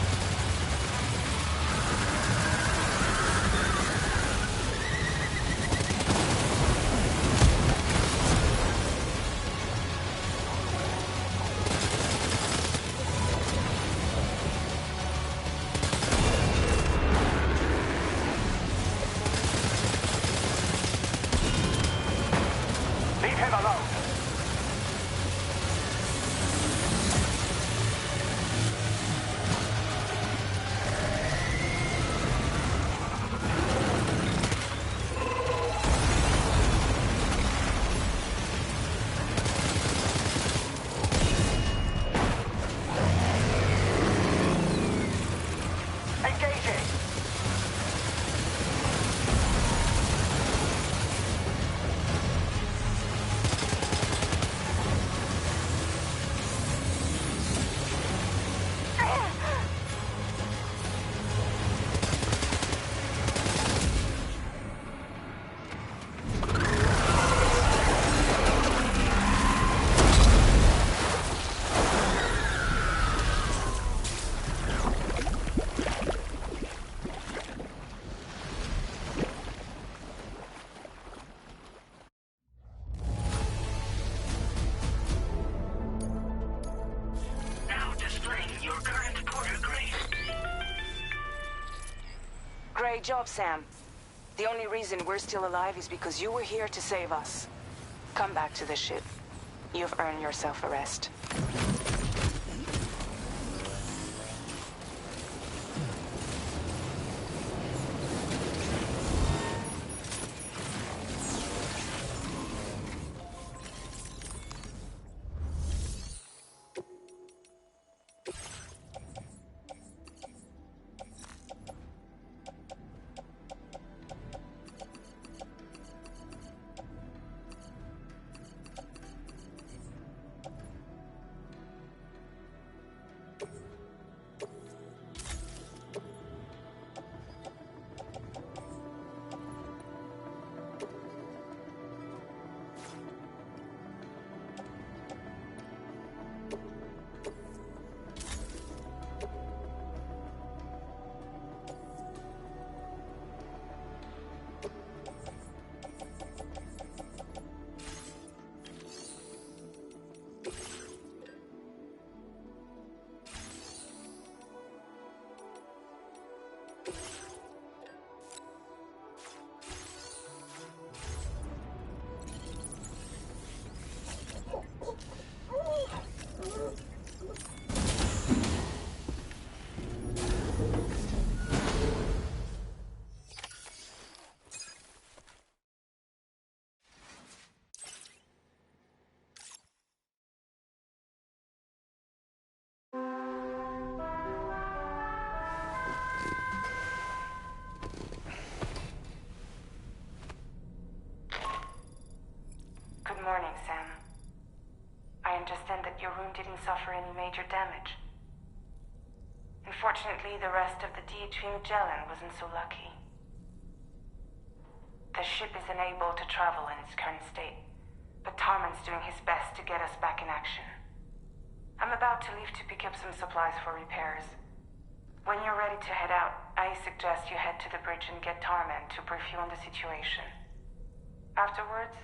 Leave him alone. Engaging. Now displaying your current porter grade. Great job, Sam. The only reason we're still alive is because you were here to save us. Come back to the ship. You've earned yourself a rest. suffer any major damage. Unfortunately, the rest of the DHV Magellan wasn't so lucky. The ship is unable to travel in its current state, but Tarman's doing his best to get us back in action. I'm about to leave to pick up some supplies for repairs. When you're ready to head out, I suggest you head to the bridge and get Tarman to brief you on the situation. Afterwards,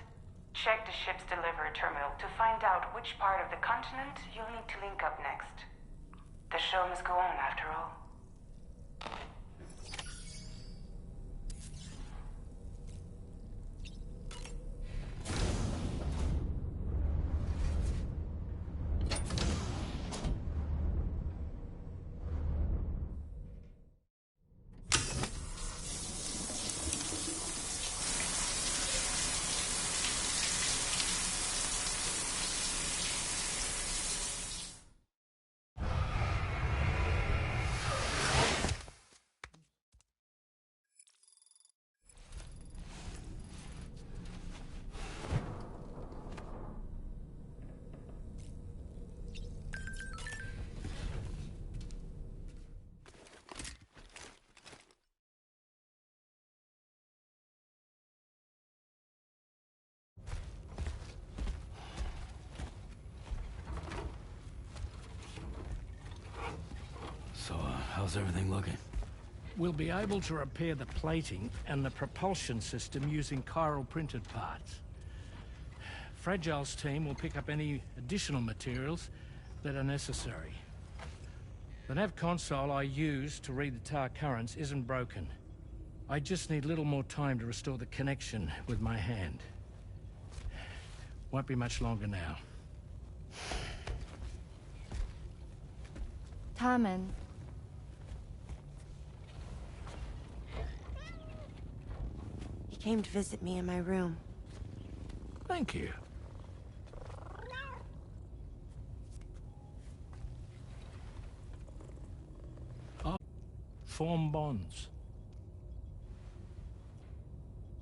check the ship's delivery terminal to find out which part of the continent you'll need to link up next. The show must go on, after all. So, how's everything looking? We'll be able to repair the plating and the propulsion system using chiral printed parts. Fragile's team will pick up any additional materials that are necessary. The nav console I use to read the tar currents isn't broken. I just need a little more time to restore the connection with my hand. Won't be much longer now. Tarman. He came to visit me in my room. Thank you. Oh, form bonds.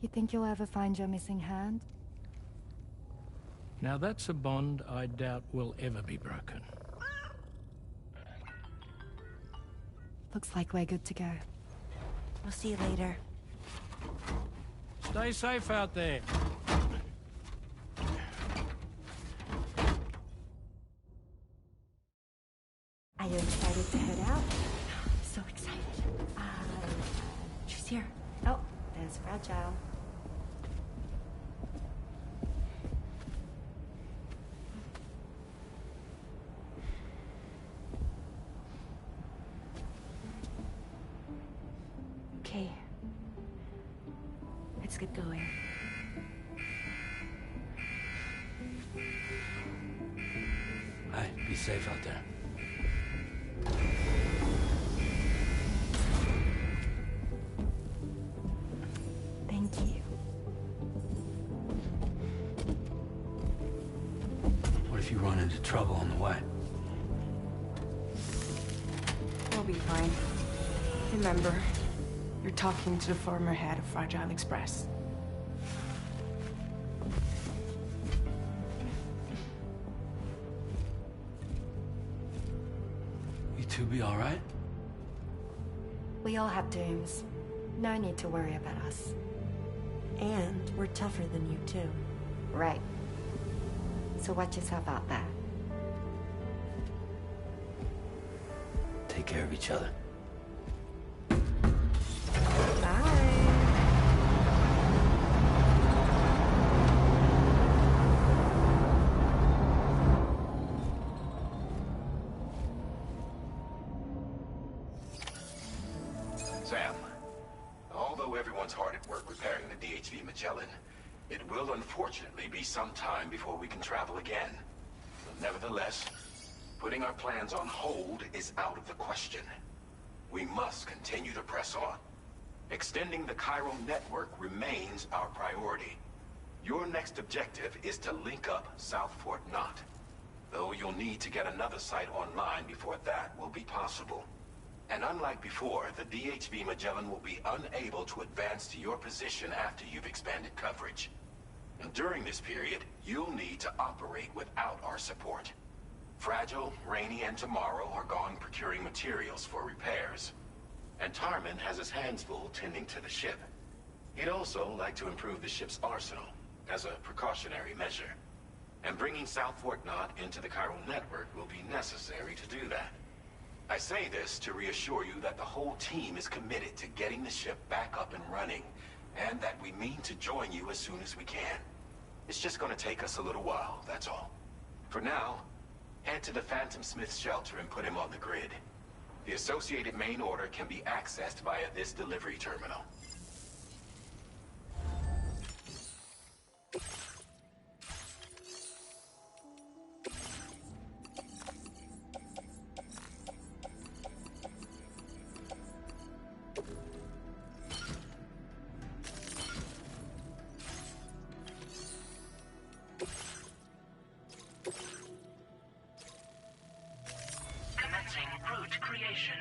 You think you'll ever find your missing hand? Now that's a bond I doubt will ever be broken. Looks like we're good to go. We'll see you later. Stay safe out there. Are you excited to head out? So excited. She's here. Oh, there's Fragile. Okay. Let's get going. Hey, be safe out there. Thank you. What if you run into trouble on the way? We'll be fine. Remember, you're talking to the former head of Fragile Express. You two be all right? We all have dooms. No need to worry about us. And we're tougher than you, too. Right. So watch yourself out there. Take care of each other. Sam, although everyone's hard at work repairing the DHV Magellan, it will unfortunately be some time before we can travel again. Nevertheless, putting our plans on hold is out of the question. We must continue to press on. Extending the chiral network remains our priority. Your next objective is to link up South Fort Knot, though you'll need to get another site online before that will be possible. And unlike before, the DHV Magellan will be unable to advance to your position after you've expanded coverage. And during this period, you'll need to operate without our support. Fragile, Rainy, and Tomorrow are gone procuring materials for repairs. And Tarman has his hands full tending to the ship. He'd also like to improve the ship's arsenal, as a precautionary measure. And bringing South Fort Knot into the chiral network will be necessary to do that. I say this to reassure you that the whole team is committed to getting the ship back up and running, and that we mean to join you as soon as we can. It's just gonna take us a little while, that's all. For now, head to the Phantom Smith's shelter and put him on the grid. The associated main order can be accessed via this delivery terminal. Commencing route creation.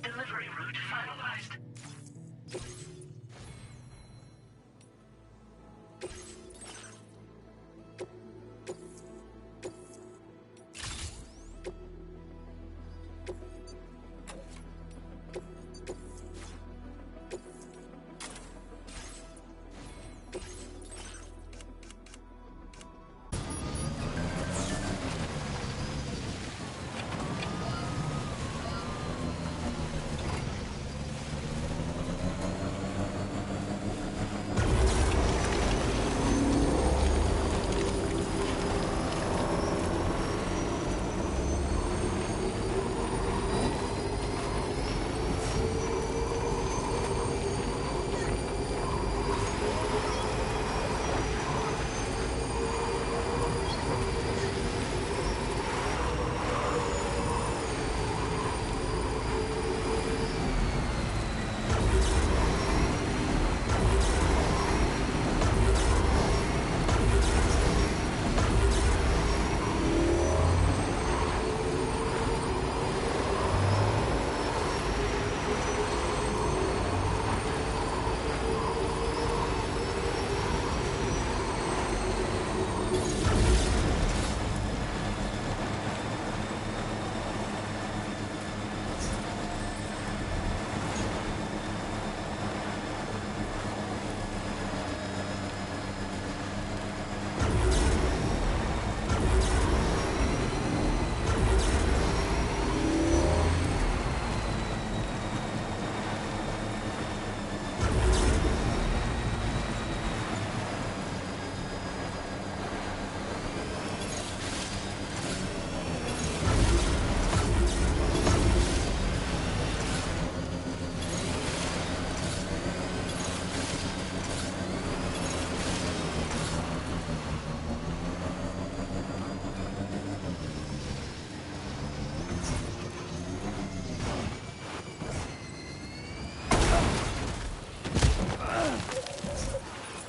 Delivery route finalized.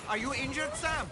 Are you injured, Sam?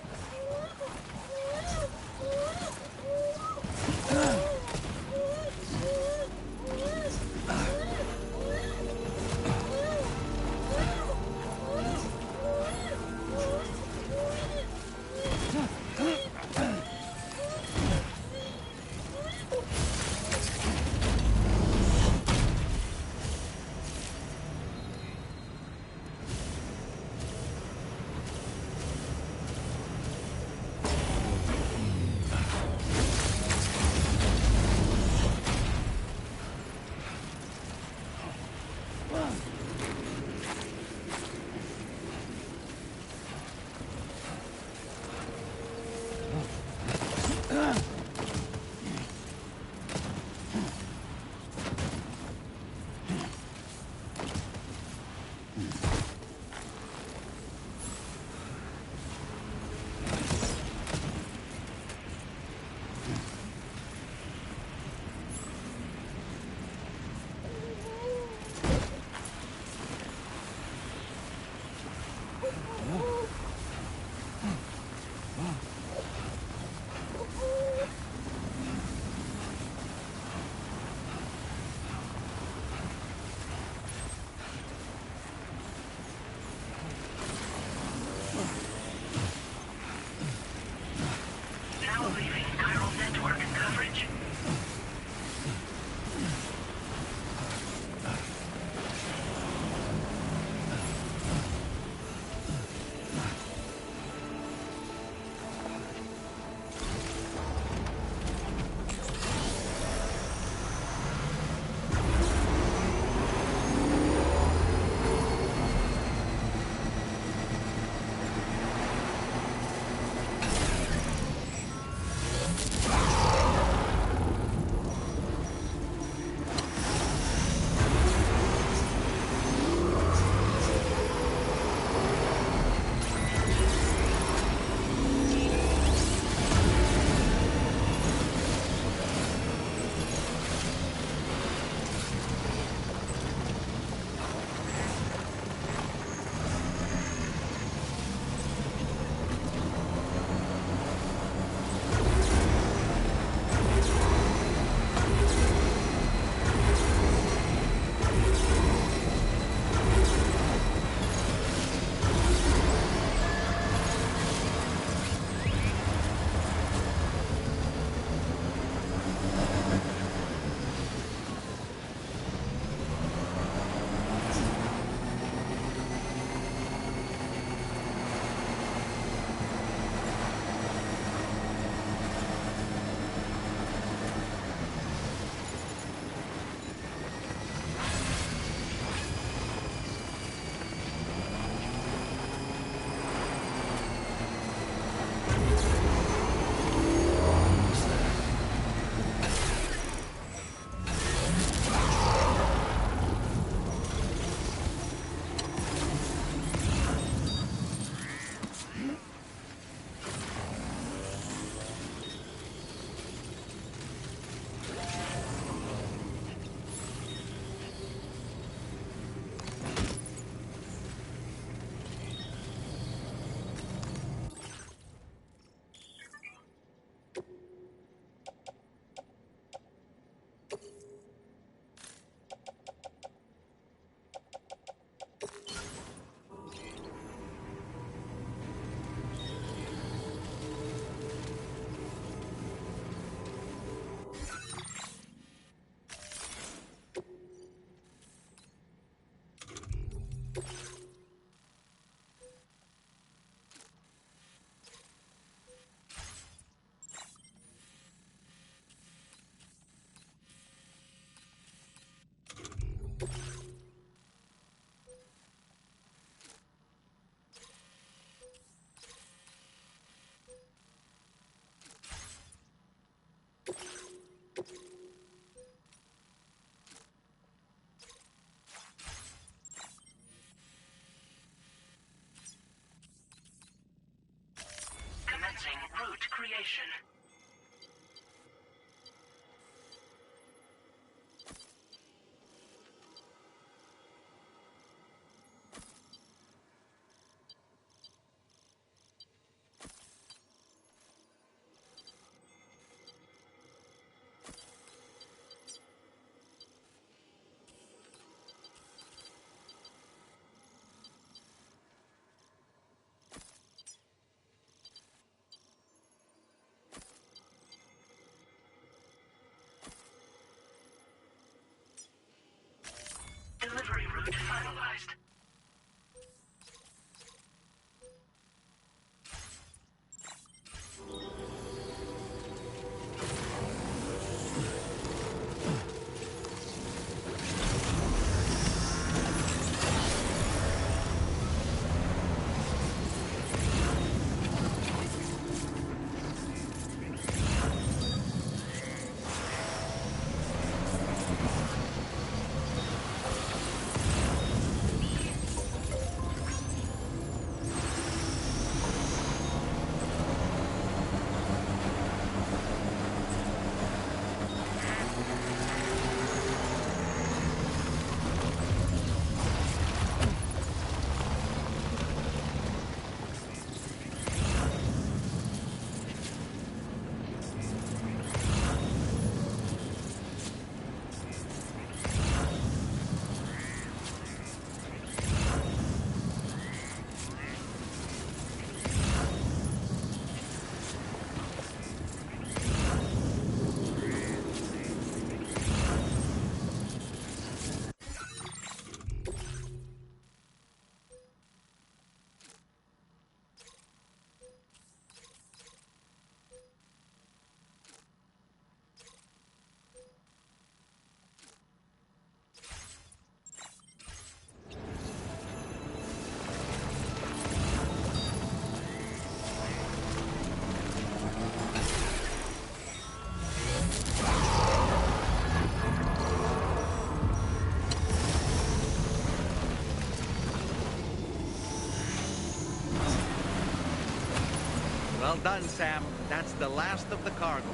Well done, Sam. That's the last of the cargo.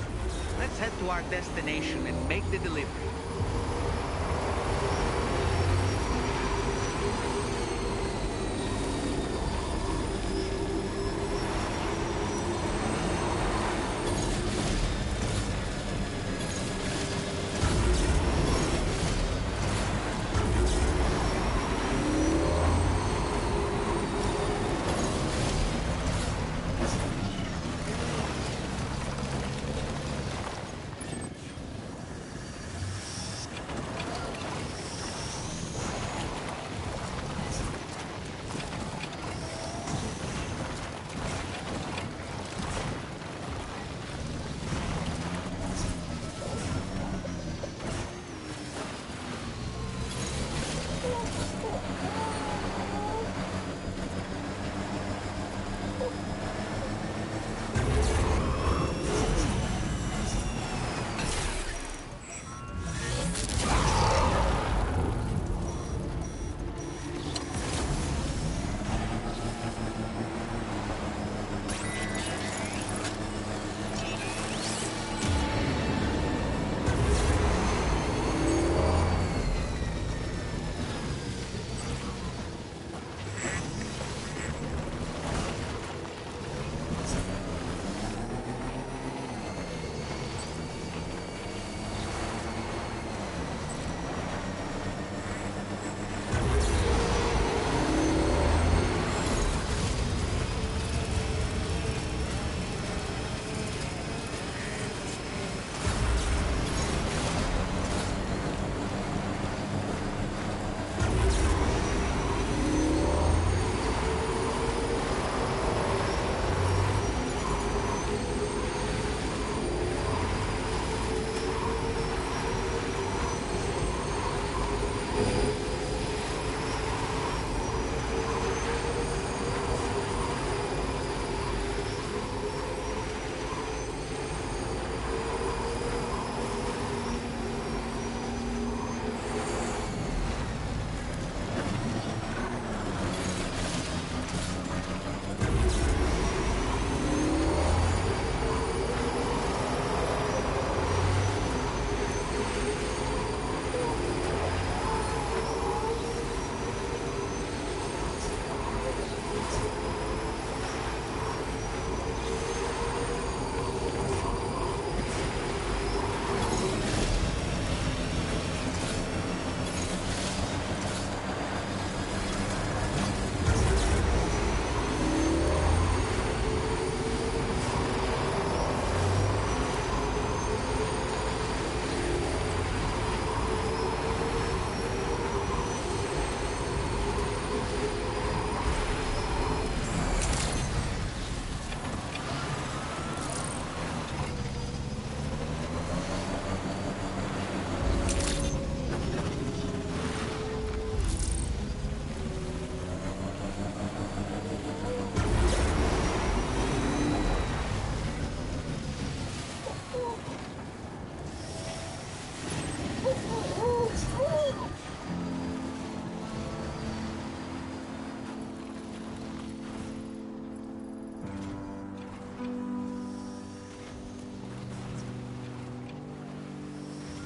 Let's head to our destination and make the delivery.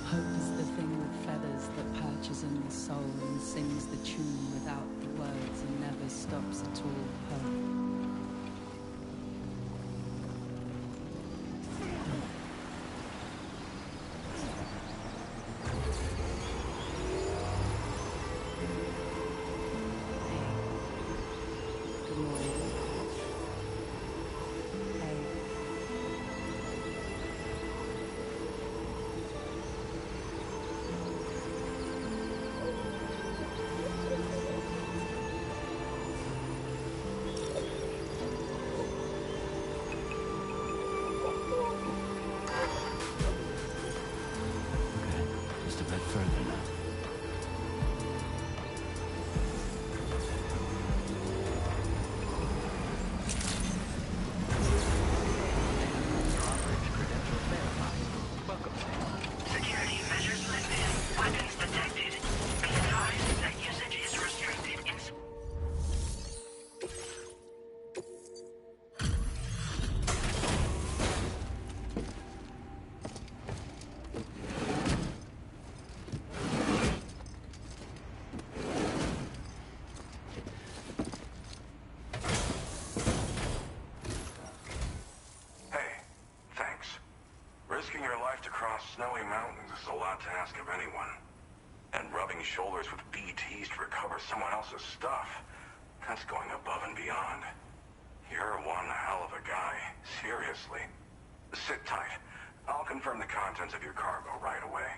Hope is the thing with feathers that perches in the soul and sings the tune without the words and never stops at all. Hope. Just a bit further now. Security measures lifted. Weapons detected. Be advised that usage is restricted in... across snowy mountains is a lot to ask of anyone. And rubbing shoulders with BTs to recover someone else's stuff, that's going above and beyond. You're one hell of a guy, seriously. Sit tight. I'll confirm the contents of your cargo right away.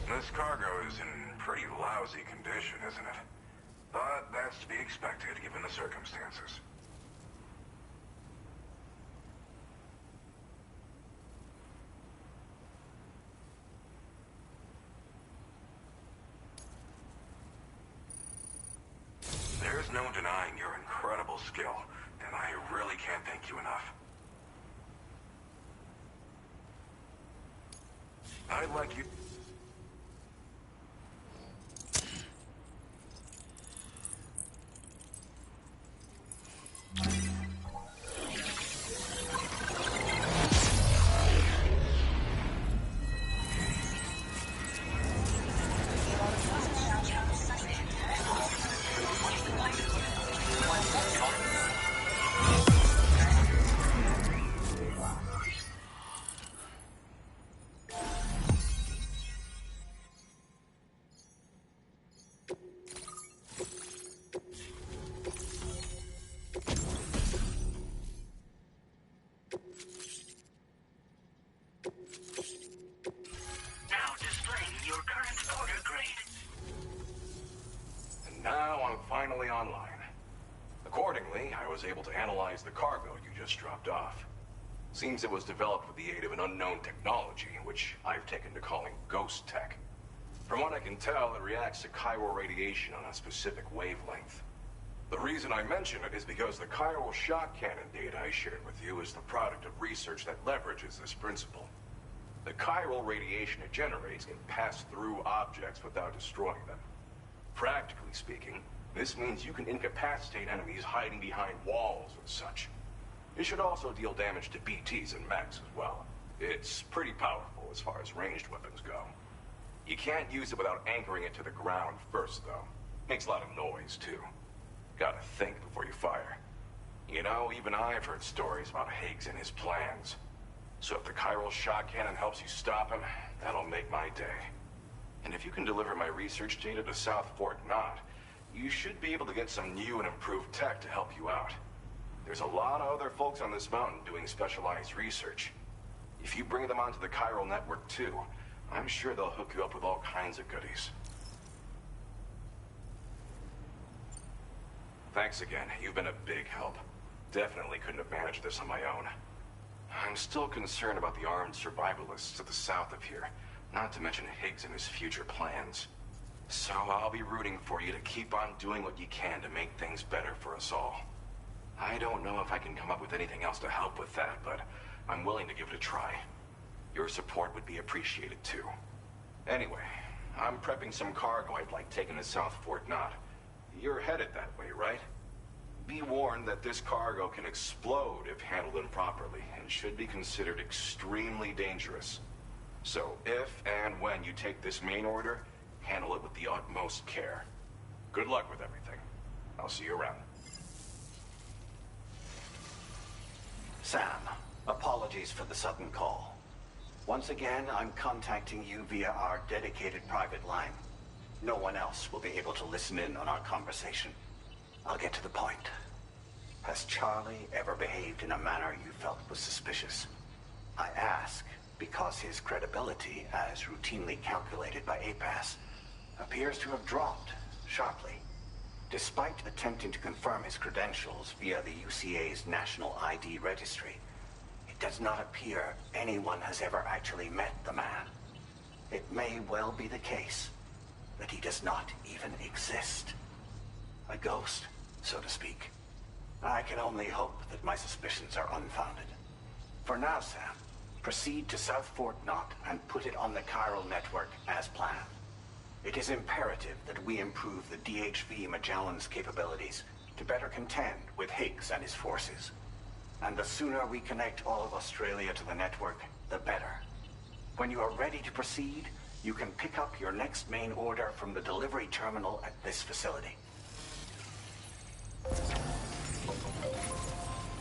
This cargo is in pretty lousy condition, isn't it? But that's to be expected given the circumstances. There's no denying your incredible skill, and I really can't thank you enough. I'd like you... Finally online. Accordingly, I was able to analyze the cargo you just dropped off. Seems it was developed with the aid of an unknown technology, which I've taken to calling ghost tech. From what I can tell, it reacts to chiral radiation on a specific wavelength. The reason I mention it is because the chiral shock cannon data I shared with you is the product of research that leverages this principle. The chiral radiation it generates can pass through objects without destroying them. Practically speaking, this means you can incapacitate enemies hiding behind walls and such. It should also deal damage to BTs and mechs as well. It's pretty powerful as far as ranged weapons go. You can't use it without anchoring it to the ground first, though. Makes a lot of noise, too. Gotta think before you fire. You know, even I've heard stories about Higgs and his plans. So if the chiral shock cannon helps you stop him, that'll make my day. And if you can deliver my research data to South Fort Knott, you should be able to get some new and improved tech to help you out. There's a lot of other folks on this mountain doing specialized research. If you bring them onto the chiral network too, I'm sure they'll hook you up with all kinds of goodies. Thanks again. You've been a big help. Definitely couldn't have managed this on my own. I'm still concerned about the armed survivalists to the south of here, not to mention Higgs and his future plans. So I'll be rooting for you to keep on doing what you can to make things better for us all. I don't know if I can come up with anything else to help with that, but I'm willing to give it a try. Your support would be appreciated too. Anyway, I'm prepping some cargo I'd like taken to South Fort Knott. You're headed that way, right? Be warned that this cargo can explode if handled improperly, and should be considered extremely dangerous. So if and when you take this main order, handle it with the utmost care. Good luck with everything. I'll see you around. Sam, apologies for the sudden call. Once again, I'm contacting you via our dedicated private line. No one else will be able to listen in on our conversation. I'll get to the point. Has Charlie ever behaved in a manner you felt was suspicious? I ask because his credibility, as routinely calculated by APAS, appears to have dropped sharply. Despite attempting to confirm his credentials via the UCA's National ID Registry, it does not appear anyone has ever actually met the man. It may well be the case that he does not even exist. A ghost, so to speak. I can only hope that my suspicions are unfounded. For now, Sam, proceed to South Fort Knott and put it on the chiral network as planned. It is imperative that we improve the DHV Magellan's capabilities to better contend with Higgs and his forces. And the sooner we connect all of Australia to the network, the better. When you are ready to proceed, you can pick up your next main order from the delivery terminal at this facility.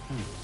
Hmm.